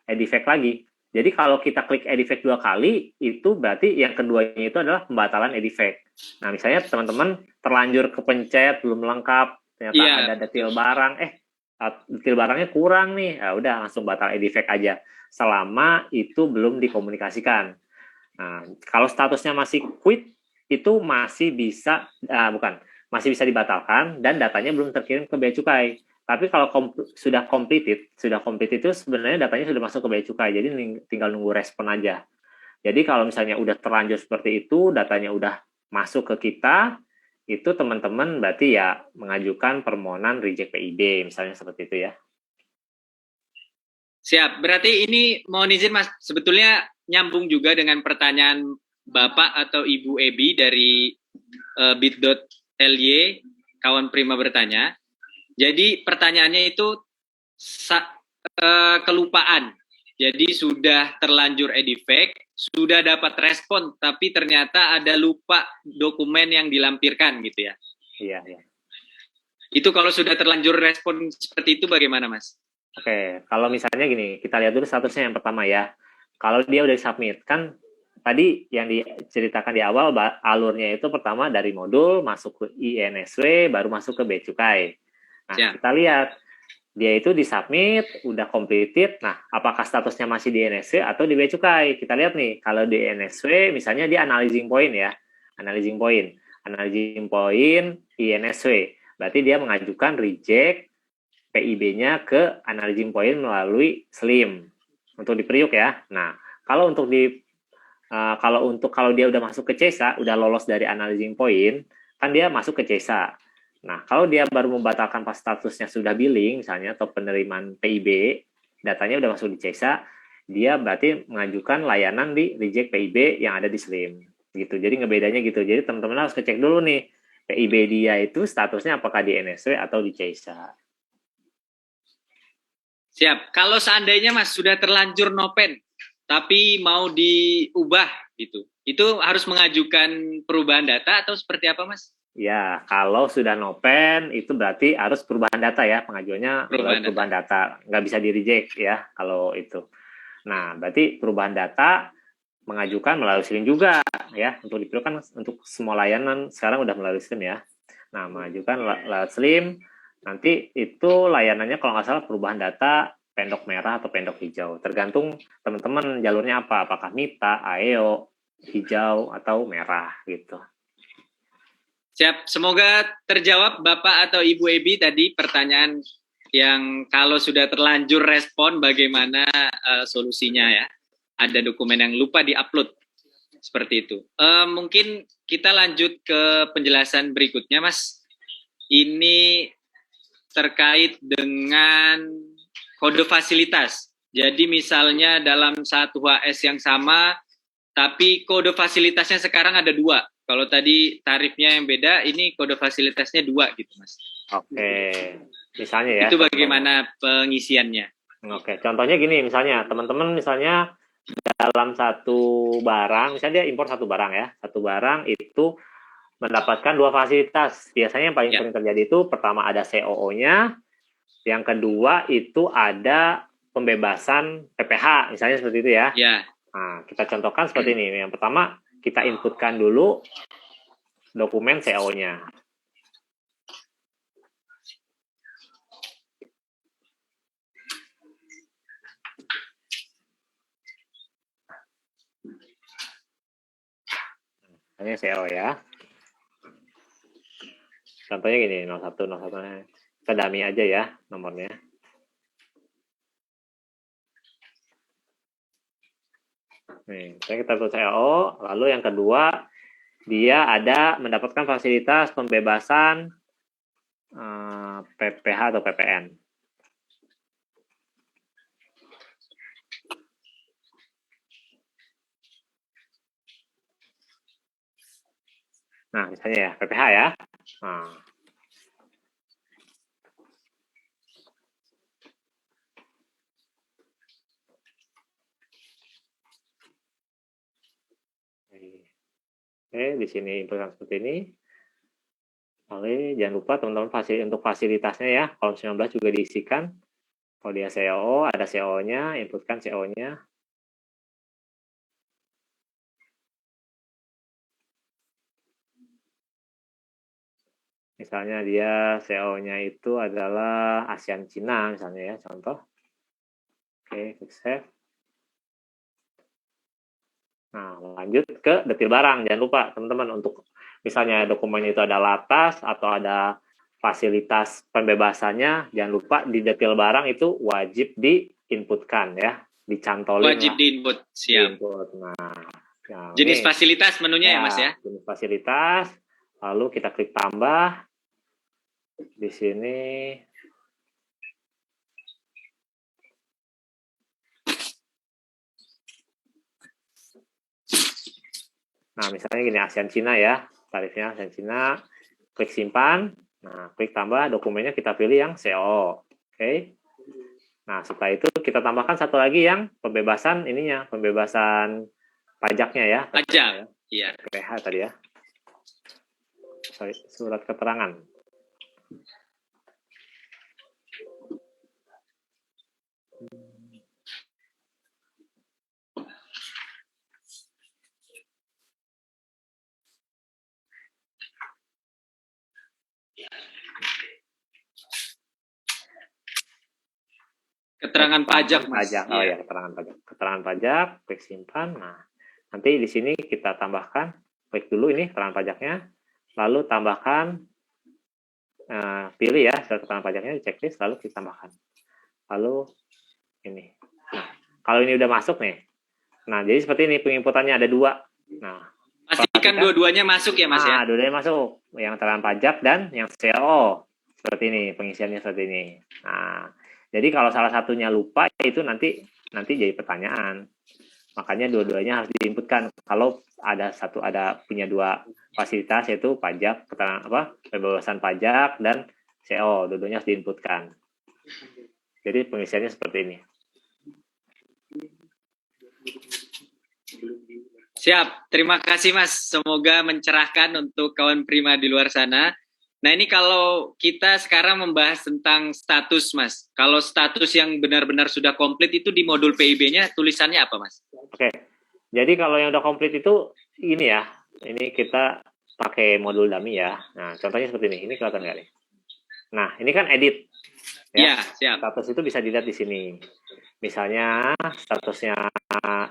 edifect lagi. Jadi kalau kita klik edifect 2 kali, itu berarti yang keduanya itu adalah pembatalan edifect. Nah, misalnya teman-teman terlanjur kepencet, belum lengkap, ternyata ada detail barang, detail barangnya kurang nih, ya udah langsung batal edifect aja. Selama itu belum dikomunikasikan. Nah, kalau statusnya masih quit, itu masih bisa, masih bisa dibatalkan dan datanya belum terkirim ke bea cukai. Tapi kalau sudah completed itu sebenarnya datanya sudah masuk ke bea cukai, jadi tinggal nunggu respon aja. Jadi kalau misalnya udah terlanjur seperti itu, datanya udah masuk ke kita, itu teman-teman berarti ya mengajukan permohonan reject PIB, misalnya seperti itu ya. Siap. Berarti ini mohon izin Mas, sebetulnya nyambung juga dengan pertanyaan Bapak atau Ibu Ebi dari bit.ly, kawan Prima bertanya. Jadi pertanyaannya itu kelupaan. Jadi sudah terlanjur edifect, sudah dapat respon, tapi ternyata ada lupa dokumen yang dilampirkan gitu ya. Iya. Itu kalau sudah terlanjur respon seperti itu bagaimana Mas? Oke, kalau misalnya gini, kita lihat dulu statusnya yang pertama ya. Kalau dia udah submit, kan tadi yang diceritakan di awal, alurnya itu pertama dari modul, masuk ke INSW, baru masuk ke bea cukai. Nah, Ya. kita lihat, dia itu disubmit, udah completed, nah apakah statusnya masih di INSW atau di bea cukai? Kita lihat nih, kalau di INSW, misalnya dia analyzing point ya, analyzing point INSW, berarti dia mengajukan reject PIB-nya ke analyzing point melalui SLIM untuk di Priuk ya. Nah, kalau untuk kalau dia udah masuk ke CESA, udah lolos dari analyzing point, kan dia masuk ke CESA. Nah, kalau dia baru membatalkan pas statusnya sudah billing misalnya atau penerimaan PIB, datanya udah masuk di CESA, dia berarti mengajukan layanan di reject PIB yang ada di SLIM gitu. Jadi ngebedanya gitu. Jadi teman-teman harus ngecek dulu nih PIB dia itu statusnya apakah di NSW atau di CESA. Siap. Kalau seandainya Mas sudah terlanjur nopen, tapi mau diubah gitu, itu harus mengajukan perubahan data atau seperti apa Mas? Ya, kalau sudah nopen itu berarti harus perubahan data ya, pengajuannya perubahan data. Nggak bisa di-reject ya kalau itu. Nah, berarti perubahan data mengajukan melalui SLIM juga ya, untuk diperlukan untuk semua layanan sekarang udah melalui SLIM ya. Nah, mengajukan lewat SLIM, nanti itu layanannya kalau nggak salah perubahan data pendok merah atau pendok hijau. Tergantung teman-teman jalurnya apa, apakah MITA, AEO, hijau, atau merah gitu. Siap, semoga terjawab Bapak atau Ibu Ebi tadi pertanyaan yang kalau sudah terlanjur respon bagaimana solusinya ya. Ada dokumen yang lupa diupload, seperti itu. Mungkin kita lanjut ke penjelasan berikutnya Mas. Ini terkait dengan kode fasilitas. Jadi misalnya dalam satu HS yang sama, tapi kode fasilitasnya sekarang ada 2. Kalau tadi tarifnya yang beda, ini kode fasilitasnya 2 gitu Mas. Oke, misalnya ya. Itu bagaimana pengisiannya? Oke, contohnya gini, misalnya teman-teman misalnya dalam satu barang, misalnya dia impor satu barang ya, satu barang itu mendapatkan 2 fasilitas. Biasanya yang paling sering terjadi itu pertama ada COO-nya, yang kedua itu ada pembebasan PPh, misalnya seperti itu ya. Ya. Nah, kita contohkan seperti ini. Yang pertama, kita inputkan dulu dokumen CO-nya. Contohnya CO ya. Contohnya gini, 01, 01. Kita dummy aja ya nomornya. Nih, kita tulis CO, lalu yang kedua, dia ada mendapatkan fasilitas pembebasan PPH atau PPN. Nah, misalnya ya, PPH ya. Nah. Oke, di sini inputkan seperti ini. Oke, jangan lupa teman-teman untuk fasilitasnya ya, kolom 19 juga diisikan. Kalau dia CO, ada CO-nya, inputkan CO-nya. Misalnya dia CO-nya itu adalah ASEAN Cina misalnya ya, contoh. Oke, klik save. Nah, lanjut ke detail barang. Jangan lupa teman-teman untuk misalnya dokumen itu ada latas atau ada fasilitas pembebasannya, jangan lupa di detail barang itu wajib diinputkan ya, dicantolin. Wajib diinput, siap. Diinput. Nah, jenis fasilitas menunya ya Mas ya. Jenis fasilitas, lalu kita klik tambah. Di sini nah, misalnya gini, ASEAN Cina ya, tarifnya ASEAN Cina, klik simpan, nah, klik tambah, dokumennya kita pilih yang CO, oke. Nah, setelah itu kita tambahkan satu lagi yang pembebasan ininya, pembebasan pajaknya ya. Pajak, iya. PPH tadi ya. Sorry, surat keterangan. Keterangan pajak, Mas. Pajak. Oh ya, keterangan pajak. Keterangan pajak, klik simpan. Nah, nanti di sini kita tambahkan, klik dulu ini keterangan pajaknya, lalu tambahkan, pilih ya surat keterangan pajaknya di checklist, lalu kita tambahkan. Lalu ini. Nah, kalau ini udah masuk nih. Nah, jadi seperti ini penginputannya ada dua. Nah, pastikan dua-duanya masuk ya Mas ya. Dua-duanya masuk. Yang keterangan pajak dan yang CO. Seperti ini, pengisiannya seperti ini. Nah, jadi kalau salah satunya lupa itu nanti jadi pertanyaan. Makanya dua-duanya harus diinputkan. Kalau ada punya dua fasilitas yaitu pajak, pembebasan pajak dan CO, dua-duanya harus diinputkan. Jadi pengisiannya seperti ini. Siap, terima kasih Mas. Semoga mencerahkan untuk kawan Prima di luar sana. Nah ini kalau kita sekarang membahas tentang status Mas. Kalau status yang benar-benar sudah komplit itu di modul PIB-nya tulisannya apa Mas? Oke, jadi kalau yang udah komplit itu ini ya. Ini kita pakai modul dummy ya. Nah contohnya seperti ini. Ini kelihatan nggak nih? Nah ini kan edit. Ya, siap. Status itu bisa dilihat di sini. Misalnya statusnya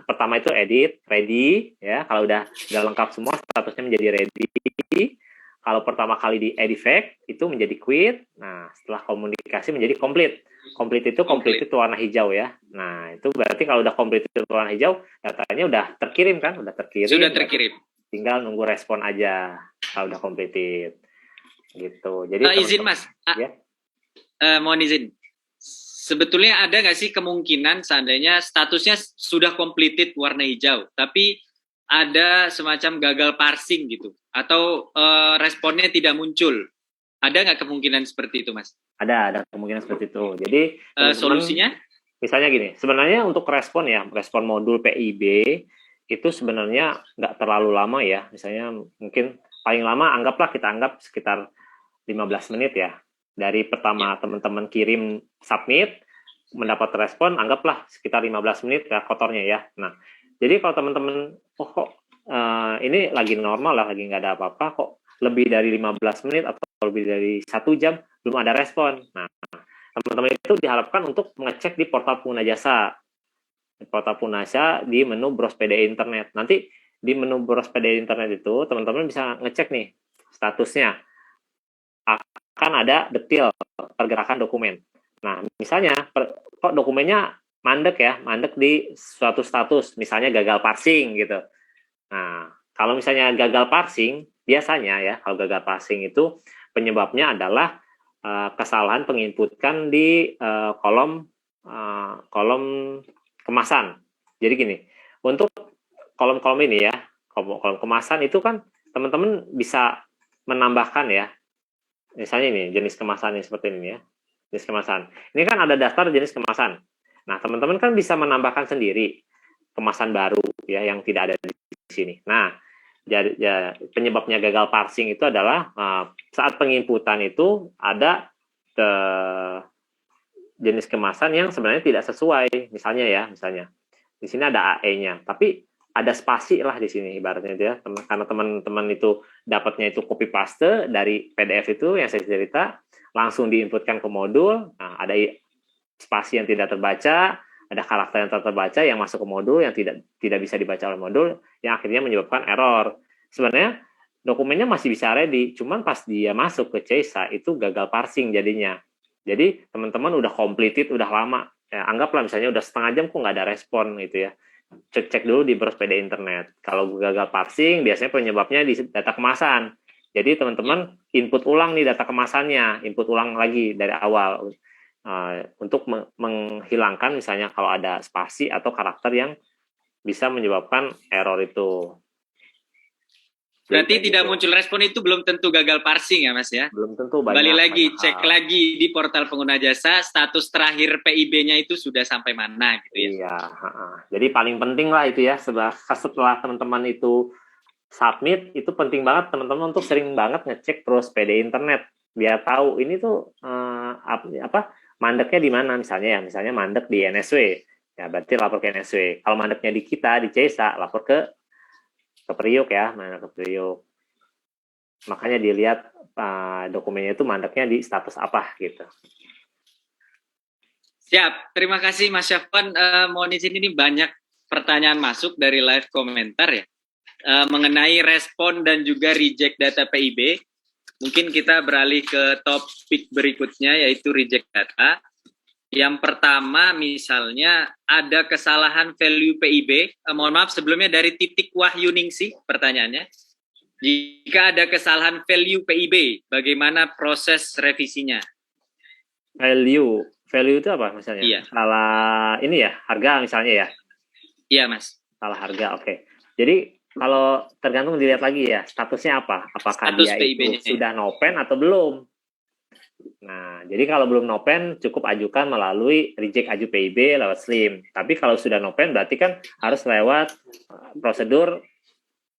pertama itu edit, ready ya. Kalau udah lengkap semua statusnya menjadi ready. Kalau pertama kali di edit itu menjadi quit. Nah, setelah komunikasi menjadi complete. Complete itu warna hijau ya. Nah, itu berarti kalau udah complete itu warna hijau, datanya udah terkirim kan? Udah terkirim. Sudah terkirim. Tinggal nunggu respon aja kalau udah completed. Gitu. Jadi izin Mas. Ya. Mohon izin. Sebetulnya ada nggak sih kemungkinan seandainya statusnya sudah completed warna hijau, tapi ada semacam gagal parsing gitu, atau responnya tidak muncul? Ada nggak kemungkinan seperti itu, Mas? Ada kemungkinan seperti itu. Jadi solusinya? Misalnya gini, sebenarnya untuk respon modul PIB itu sebenarnya nggak terlalu lama ya. Misalnya mungkin paling lama kita anggap sekitar 15 menit ya. Dari pertama teman-teman kirim submit, mendapat respon, anggaplah sekitar 15 menit ya kotornya ya. Nah, jadi kalau teman-teman, ini lagi normal lah, lagi nggak ada apa-apa, kok lebih dari 15 menit atau lebih dari 1 jam, belum ada respon. Nah, teman-teman itu diharapkan untuk mengecek di portal pengguna jasa. Portal pengguna jasa di menu browse PDI internet. Nanti di menu boros PDI internet itu teman-teman bisa ngecek nih statusnya, akan ada detail pergerakan dokumen. Nah, misalnya kok dokumennya mandek di suatu status, misalnya gagal parsing gitu. Nah, kalau misalnya gagal parsing, biasanya ya, kalau gagal parsing itu penyebabnya adalah kesalahan penginputkan di kolom kemasan. Jadi gini, untuk kolom-kolom ini ya, kolom kemasan itu kan teman-teman bisa menambahkan ya, misalnya ini jenis kemasan yang seperti ini ya, jenis kemasan. Ini kan ada daftar jenis kemasan. Nah, teman-teman kan bisa menambahkan sendiri kemasan baru ya yang tidak ada di sini. Nah, penyebabnya gagal parsing itu adalah saat penginputan itu ada jenis kemasan yang sebenarnya tidak sesuai. Misalnya di sini ada AE-nya, tapi ada spasi lah di sini ibaratnya ya, karena teman-teman itu dapatnya itu copy paste dari PDF itu yang saya cerita, langsung diinputkan ke modul. Nah, ada spasi yang tidak terbaca, ada karakter yang terbaca yang masuk ke modul yang tidak bisa dibaca oleh modul, yang akhirnya menyebabkan error. Sebenarnya dokumennya masih bisa ready, cuman pas dia masuk ke CESA itu gagal parsing jadinya. Jadi teman-teman udah completed, udah lama, ya, anggaplah misalnya udah setengah jam kok nggak ada respon gitu ya. Cek dulu di boros PDI internet. Kalau gagal parsing, biasanya penyebabnya di data kemasan. Jadi teman-teman input ulang nih data kemasannya, input ulang lagi dari awal untuk menghilangkan misalnya kalau ada spasi atau karakter yang bisa menyebabkan error itu. Berarti tidak muncul respon itu belum tentu gagal parsing ya Mas ya? Belum tentu. Kembali lagi, cek lagi di portal pengguna jasa, status terakhir PIB-nya itu sudah sampai mana gitu ya? Iya, jadi paling penting lah itu ya, setelah teman-teman itu submit, itu penting banget teman-teman untuk sering banget ngecek terus PDI internet, biar tahu ini tuh mandeknya di mana misalnya mandek di NSW, ya berarti lapor ke NSW. Kalau mandeknya di kita, di CESA, lapor ke Priok ya, ke Priok. Makanya dilihat dokumennya itu mandeknya di status apa gitu. Siap, terima kasih Mas Syafwan. Mohon izin ini banyak pertanyaan masuk dari live komentar ya, mengenai respon dan juga reject data PIB. Mungkin kita beralih ke topik berikutnya yaitu reject data. Yang pertama misalnya ada kesalahan value PIB. Mohon maaf sebelumnya dari Titik Wahyuningsih pertanyaannya. Jika ada kesalahan value PIB, bagaimana proses revisinya? Value itu apa misalnya? Iya. Salah ini ya, harga misalnya ya? Iya Mas. Salah harga, oke. Jadi kalau tergantung dilihat lagi ya, statusnya apa? Apakah status dia itu sudah nopen atau belum? Nah, jadi kalau belum nopen, cukup ajukan melalui reject aju PIB lewat SLIM. Tapi kalau sudah nopen, berarti kan harus lewat prosedur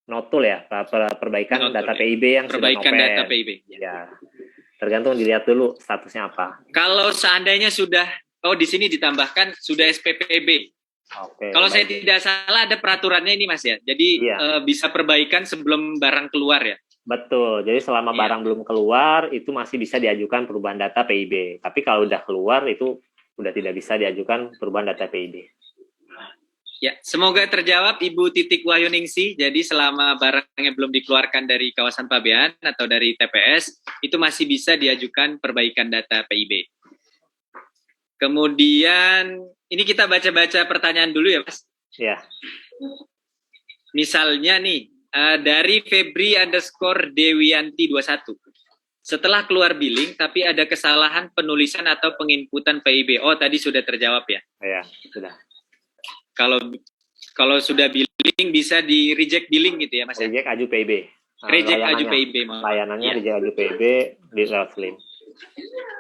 notul ya, perbaikan data PIB yang perbaikan sudah nopen. Data PIB. Ya, tergantung dilihat dulu statusnya apa. Kalau seandainya sudah, di sini ditambahkan sudah SPPB. Oke. Kalau saya tidak salah ada peraturannya ini Mas ya. Jadi bisa perbaikan sebelum barang keluar ya. Betul. Jadi selama barang belum keluar itu masih bisa diajukan perubahan data PIB. Tapi kalau udah keluar itu udah tidak bisa diajukan perubahan data PIB. Ya, semoga terjawab Ibu Titik Wahyuningsih. Jadi selama barangnya belum dikeluarkan dari kawasan pabean atau dari TPS, itu masih bisa diajukan perbaikan data PIB. Kemudian ini kita baca-baca pertanyaan dulu ya Mas. Ya. Misalnya nih, dari Febri_Dewianti 21. Setelah keluar billing, tapi ada kesalahan penulisan atau penginputan PIB. Oh, tadi sudah terjawab ya? Ya, sudah. Kalau sudah billing, bisa di reject billing gitu ya Mas? Reject aju PIB. Reject aju PIB. Layanannya reject aju PIB di lewat SLIM.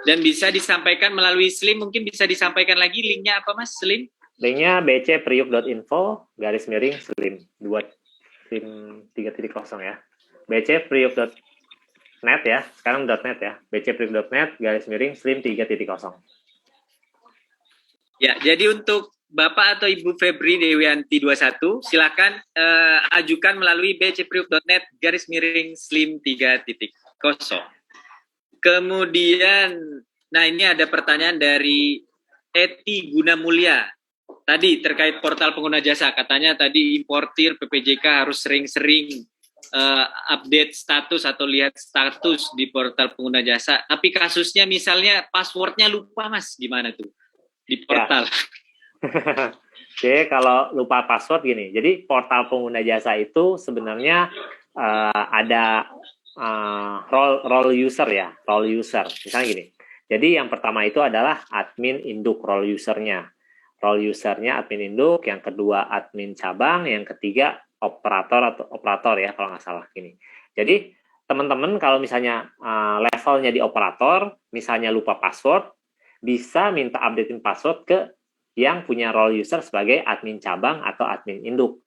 Dan bisa disampaikan melalui SLIM, mungkin bisa disampaikan lagi linknya apa Mas, SLIM? Linknya bcpriuk.info/SLIM 3.0 ya. bcpriuk.net ya, sekarang .net ya. bcpriuk.net/SLIM 3.0. Ya, jadi untuk Bapak atau Ibu Febri Dewianti 21, silakan ajukan melalui bcpriuk.net/SLIM 3.0. Kemudian, nah ini ada pertanyaan dari Eti Gunamulya. tadi terkait portal pengguna jasa, katanya tadi importir PPJK harus sering-sering update status atau lihat status di portal pengguna jasa. Tapi kasusnya misalnya passwordnya lupa, Mas, gimana tuh di portal? Ya. Oke, kalau lupa password gini. Jadi portal pengguna jasa itu sebenarnya ada role user ya, role user. Misalnya gini. Jadi yang pertama itu adalah admin induk role usernya. Role usernya admin induk, yang kedua admin cabang, yang ketiga operator ya kalau nggak salah gini. Jadi teman-teman kalau misalnya levelnya di operator, misalnya lupa password, bisa minta updatein password ke yang punya role user sebagai admin cabang atau admin induk.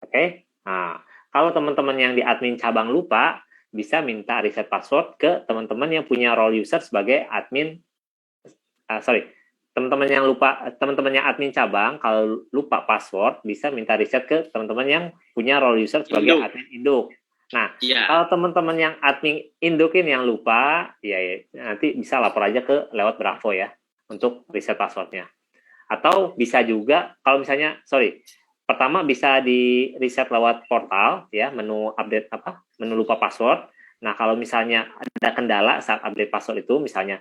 Oke? Nah, kalau teman-teman yang di admin cabang lupa, bisa minta reset password ke teman-teman yang punya role user sebagai admin, teman-teman yang admin cabang, kalau lupa password, bisa minta reset ke teman-teman yang punya role user sebagai admin induk. Nah, kalau teman-teman yang admin indukin yang lupa, ya nanti bisa lapor aja lewat Bravo ya, untuk reset passwordnya. Atau bisa juga, kalau misalnya, pertama bisa di reset lewat portal, ya, menu update menu lupa password. Nah, kalau misalnya ada kendala saat update password itu, misalnya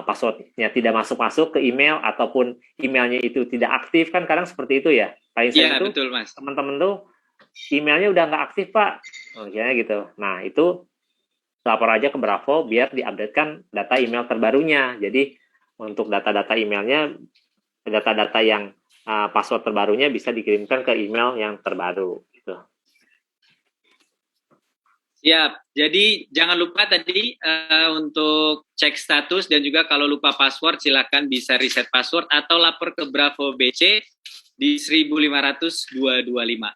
passwordnya tidak masuk ke email, ataupun emailnya itu tidak aktif, kan kadang seperti itu ya. Paling sering itu, betul, Mas. Teman-teman tuh, emailnya udah nggak aktif, Pak. Misalnya gitu. Nah, itu lapor aja ke Bravo, biar diupdatekan data email terbarunya. Jadi, untuk data-data emailnya, data-data yang password terbarunya bisa dikirimkan ke email yang terbaru. Gitu. Siap. Jadi jangan lupa tadi untuk cek status, dan juga kalau lupa password silakan bisa reset password atau lapor ke Bravo BC di 1500225.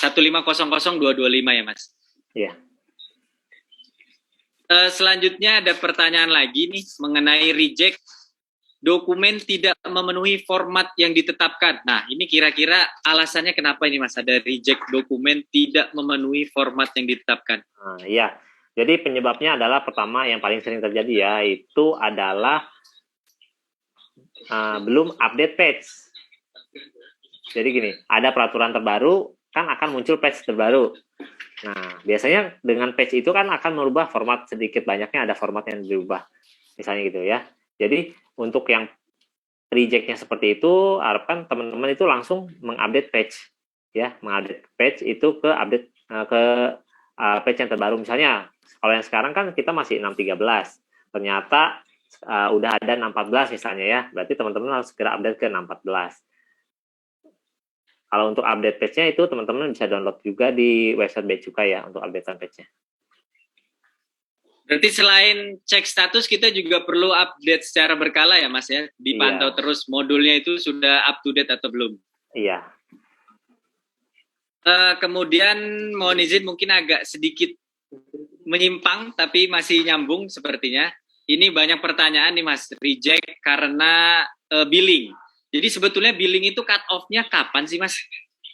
1500225 ya, Mas? Iya. Selanjutnya ada pertanyaan lagi nih mengenai reject dokumen tidak memenuhi format yang ditetapkan. Nah, ini kira-kira alasannya kenapa ini, Mas? Ada reject dokumen tidak memenuhi format yang ditetapkan. Iya. Jadi penyebabnya adalah, pertama yang paling sering terjadi ya, itu adalah belum update patch. Jadi gini, ada peraturan terbaru, kan akan muncul patch terbaru. Nah, biasanya dengan patch itu kan akan merubah format, sedikit banyaknya ada format yang dirubah. Misalnya gitu ya. Jadi untuk yang reject-nya seperti itu, harapkan teman-teman itu langsung mengupdate patch, ya, mengupdate patch itu ke update patch yang terbaru. Misalnya kalau yang sekarang kan kita masih 6.13, ternyata udah ada 6.14 misalnya ya, berarti teman-teman harus segera update ke 6.14. Kalau untuk update patch-nya itu teman-teman bisa download juga di website Bea Cukai ya untuk updatean patch-nya. Berarti selain cek status, kita juga perlu update secara berkala ya, Mas ya? Dipantau terus modulnya itu sudah up to date atau belum? Iya. Kemudian mohon izin mungkin agak sedikit menyimpang, tapi masih nyambung sepertinya. Ini banyak pertanyaan nih, Mas. Reject karena billing. Jadi sebetulnya billing itu cut off-nya kapan sih, Mas?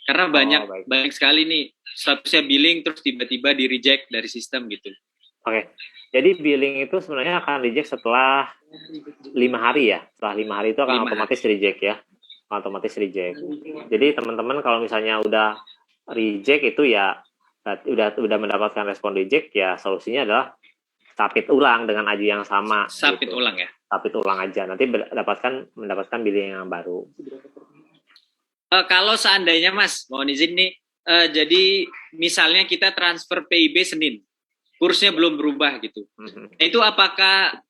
Karena banyak sekali nih statusnya billing terus tiba-tiba di reject dari sistem gitu. Oke. Jadi billing itu sebenarnya akan reject setelah 5 hari ya. Setelah 5 hari itu akan otomatis reject ya. Otomatis reject. Jadi teman-teman kalau misalnya udah reject itu ya udah mendapatkan respon reject, ya solusinya adalah submit ulang dengan ID yang sama. Submit ulang ya. Submit ulang aja. Nanti mendapatkan billing yang baru. Kalau seandainya, Mas, mohon izin nih, jadi misalnya kita transfer PIB Senin, kursnya belum berubah gitu. Itu apakah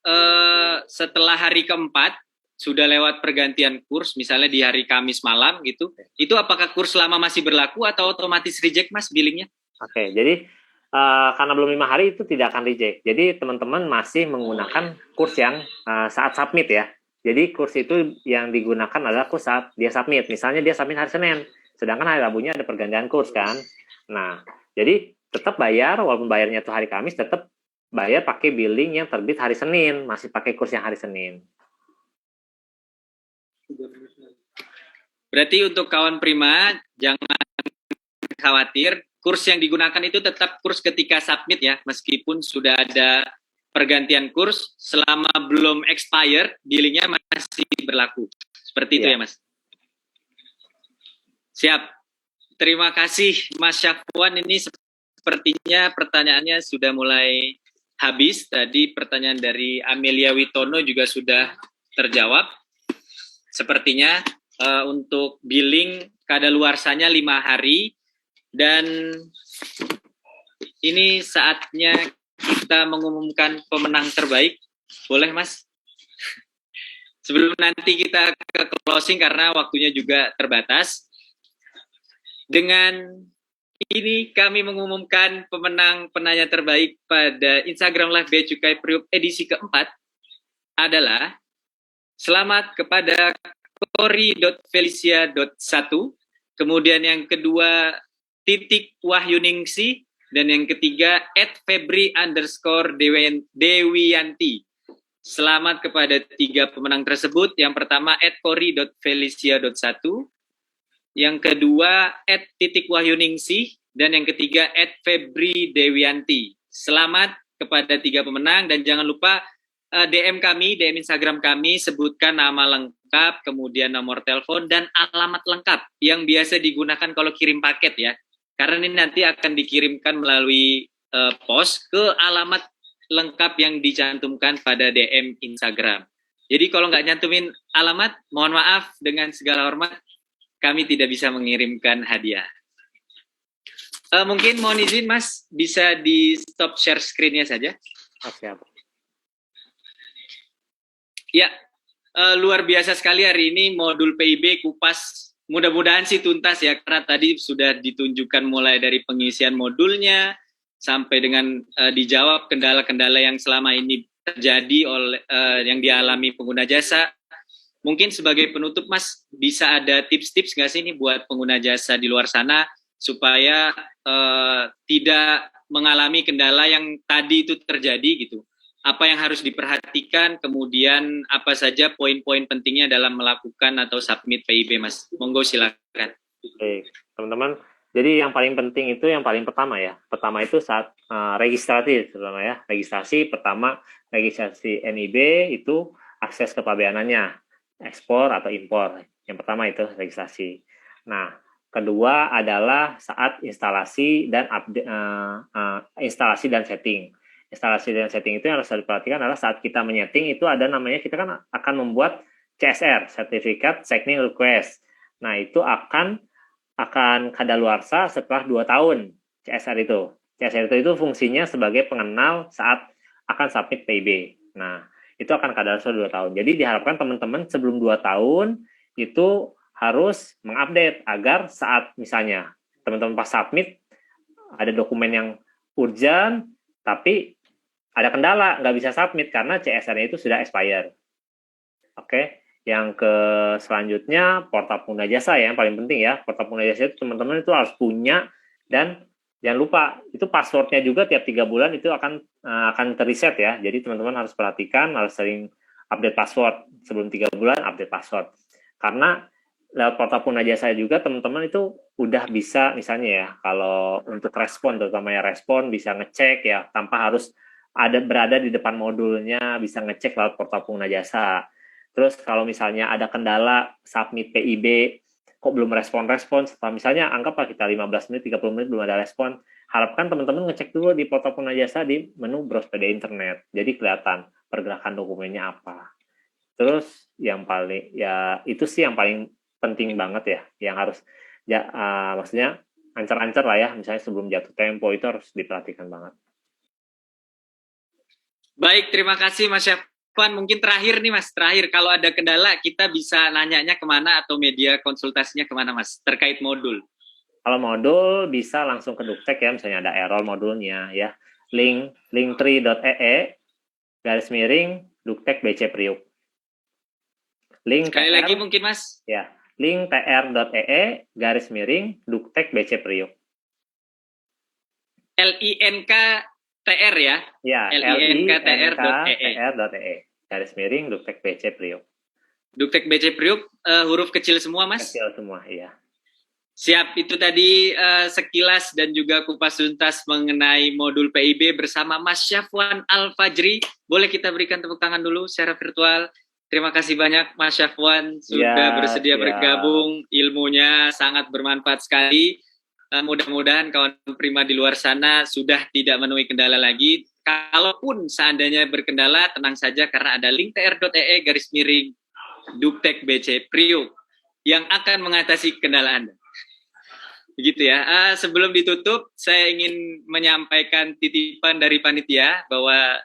setelah hari keempat sudah lewat pergantian kurs, misalnya di hari Kamis malam gitu, itu apakah kurs lama masih berlaku atau otomatis reject, Mas, billingnya? Oke, jadi karena belum 5 hari itu tidak akan reject. Jadi teman-teman masih menggunakan kurs yang saat submit ya. Jadi kurs itu yang digunakan adalah kurs saat dia submit. Misalnya dia submit hari Senin, sedangkan hari Rabunya ada pergantian kurs kan. Nah, jadi tetap bayar, walaupun bayarnya itu hari Kamis, tetap bayar pakai billing yang terbit hari Senin, masih pakai kurs yang hari Senin. Berarti untuk kawan Prima, jangan khawatir, kurs yang digunakan itu tetap kurs ketika submit ya, meskipun sudah ada pergantian kurs, selama belum expire, billingnya masih berlaku. Seperti itu ya, Mas? Siap. Terima kasih Mas Syafwan. Ini sepertinya pertanyaannya sudah mulai habis. Tadi pertanyaan dari Amelia Witono juga sudah terjawab. Sepertinya untuk billing kadaluarsanya 5 hari. Dan ini saatnya kita mengumumkan pemenang terbaik. Boleh Mas? Sebelum nanti kita ke closing karena waktunya juga terbatas. Dengan ini kami mengumumkan pemenang penanya terbaik pada Instagram Live Bea Cukai Priok edisi keempat adalah selamat kepada kori.felicia.1, kemudian yang kedua titik Wahyuningsi, dan yang ketiga @febri_dewiyanti. Selamat kepada 3 pemenang tersebut. Yang pertama @kori.felicia.1, yang kedua @wahyuningsih, dan yang ketiga @febri_dewiyanti. Selamat kepada 3 pemenang, dan jangan lupa DM kami, DM Instagram kami, sebutkan nama lengkap, kemudian nomor telepon dan alamat lengkap yang biasa digunakan kalau kirim paket ya. Karena ini nanti akan dikirimkan melalui pos ke alamat lengkap yang dicantumkan pada DM Instagram. Jadi kalau nggak nyantumin alamat, mohon maaf dengan segala hormat, kami tidak bisa mengirimkan hadiah. Mungkin mohon izin Mas, bisa di stop share screen-nya saja. Siap. Ya, luar biasa sekali hari ini modul PIB kupas. Mudah-mudahan sih tuntas ya, karena tadi sudah ditunjukkan mulai dari pengisian modulnya, sampai dengan dijawab kendala-kendala yang selama ini terjadi oleh yang dialami pengguna jasa. Mungkin sebagai penutup Mas, bisa ada tips-tips nggak sih ini buat pengguna jasa di luar sana supaya tidak mengalami kendala yang tadi itu terjadi gitu. Apa yang harus diperhatikan, kemudian apa saja poin-poin pentingnya dalam melakukan atau submit PIB Mas. Monggo silakan. Baik, teman-teman. Jadi yang paling penting itu yang paling pertama ya. Pertama itu saat registrasi terutama ya. Registrasi NIB itu akses kepabeanannya, ekspor atau impor. Yang pertama itu registrasi. Nah, kedua adalah saat instalasi dan instalasi dan setting. Instalasi dan setting itu yang harus diperhatikan adalah saat kita menyeting itu ada namanya, kita kan akan membuat CSR, Certificate Signing Request. Nah, itu akan kadaluarsa setelah 2 tahun CSR itu. CSR itu fungsinya sebagai pengenal saat akan submit PIB. Nah, itu akan kadaluarsa 2 tahun. Jadi diharapkan teman-teman sebelum 2 tahun itu harus mengupdate agar saat misalnya teman-teman pas submit ada dokumen yang urgent tapi ada kendala nggak bisa submit karena CSR-nya itu sudah expired. Oke. Yang selanjutnya portal pengguna jasa ya, yang paling penting ya. Portal pengguna jasa itu teman-teman itu harus punya, dan jangan lupa itu passwordnya juga tiap 3 bulan itu akan terreset ya. Jadi teman-teman harus perhatikan, harus sering update password sebelum 3 bulan update password. Karena lewat portal pengguna jasa juga teman-teman itu udah bisa misalnya ya, kalau untuk respon terutama ya respon bisa ngecek ya tanpa harus berada di depan modulnya, bisa ngecek lewat portal pengguna jasa. Terus kalau misalnya ada kendala submit PIB, kok belum respon-respon, setelah misalnya anggaplah kita 15 menit, 30 menit belum ada respon, harapkan teman-teman ngecek dulu di portal pengguna jasa di menu browse PD internet. Jadi kelihatan pergerakan dokumennya apa. Terus yang paling, ya itu sih yang paling penting banget ya, yang harus, maksudnya ancar-ancar lah ya, misalnya sebelum jatuh tempo itu harus diperhatikan banget. Baik, terima kasih Mas Syafwan. Mungkin terakhir nih Mas, kalau ada kendala kita bisa nanyanya kemana atau media konsultasinya kemana Mas, terkait modul? Kalau modul bisa langsung ke Duktek ya, misalnya ada error modulnya ya, linktree.ee /Duktek BC Priuk. Sekali lagi mungkin Mas? Ya, linktr.ee /Duktek BC Priuk. LINKTR ya? Ya, linktr.ee /Duktek BC Priuk. Duktek BC Priuk, huruf kecil semua Mas? Kecil semua, iya. Siap, itu tadi sekilas dan juga kupas tuntas mengenai modul PIB bersama Mas Syafwan Al-Fajri. Boleh kita berikan tepuk tangan dulu secara virtual. Terima kasih banyak Mas Syafwan sudah bersedia bergabung. Ilmunya sangat bermanfaat sekali. Mudah-mudahan kawan prima di luar sana sudah tidak menemui kendala lagi. Kalaupun seandainya berkendala, tenang saja karena ada link tr.ee/Duktek BC Priuk yang akan mengatasi kendala Anda. Begitu ya. Sebelum ditutup, saya ingin menyampaikan titipan dari panitia bahwa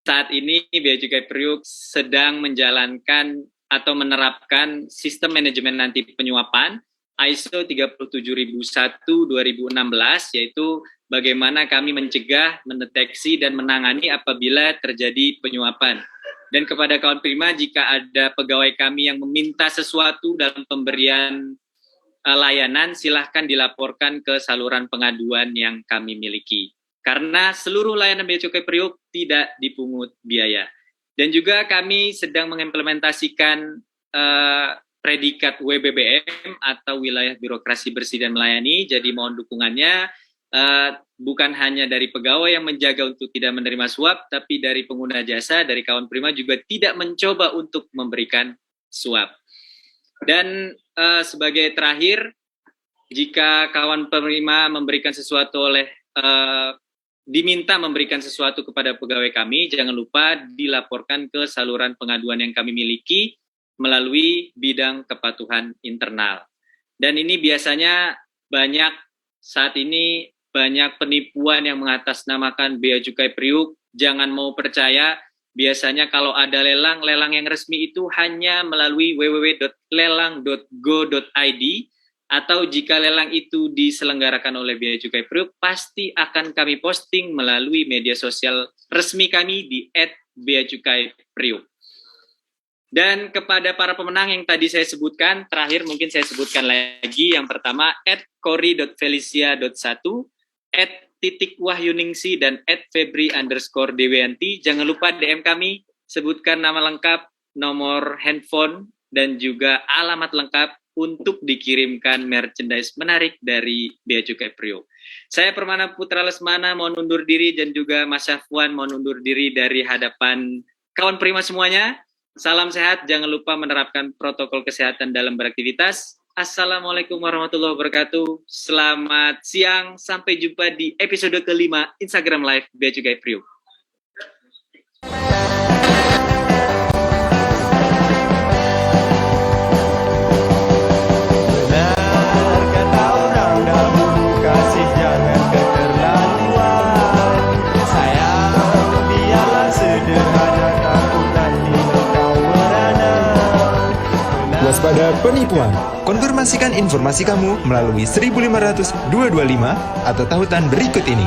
saat ini Bea Cukai Priuk sedang menjalankan atau menerapkan sistem manajemen anti penyuapan ISO 37001/2016, yaitu bagaimana kami mencegah, mendeteksi, dan menangani apabila terjadi penyuapan. Dan kepada kawan prima, jika ada pegawai kami yang meminta sesuatu dalam pemberian layanan, silahkan dilaporkan ke saluran pengaduan yang kami miliki. Karena seluruh layanan Bea Cukai Priuk tidak dipungut biaya. Dan juga kami sedang mengimplementasikan predikat WBBM atau Wilayah Birokrasi Bersih dan Melayani. Jadi mohon dukungannya, bukan hanya dari pegawai yang menjaga untuk tidak menerima suap, tapi dari pengguna jasa, dari kawan prima juga tidak mencoba untuk memberikan suap. Dan sebagai terakhir, jika kawan prima memberikan sesuatu diminta memberikan sesuatu kepada pegawai kami, jangan lupa dilaporkan ke saluran pengaduan yang kami miliki melalui bidang kepatuhan internal. Dan ini biasanya saat ini banyak penipuan yang mengatasnamakan Bea Cukai Priuk. Jangan mau percaya, biasanya kalau ada lelang yang resmi itu hanya melalui www.lelang.go.id, atau jika lelang itu diselenggarakan oleh Bea Cukai Priuk, pasti akan kami posting melalui media sosial resmi kami di @beacukai_priuk. Dan kepada para pemenang yang tadi saya sebutkan, terakhir mungkin saya sebutkan lagi. Yang pertama, @kori.felicia.1, @titik_wahyuningsi, dan @febri_dewianti. Jangan lupa DM kami, sebutkan nama lengkap, nomor handphone, dan juga alamat lengkap untuk dikirimkan merchandise menarik dari Bea Cukai Priuk. Saya Permana Putra Lesmana mohon undur diri, dan juga Mas Syafwan mohon undur diri dari hadapan kawan prima semuanya. Salam sehat, jangan lupa menerapkan protokol kesehatan dalam beraktivitas. Assalamualaikum warahmatullahi wabarakatuh. Selamat siang, sampai jumpa di episode kelima Instagram Live Bea Cukai Priuk. Waspada penipuan. Konfirmasikan informasi kamu melalui 1500225 atau tautan berikut ini.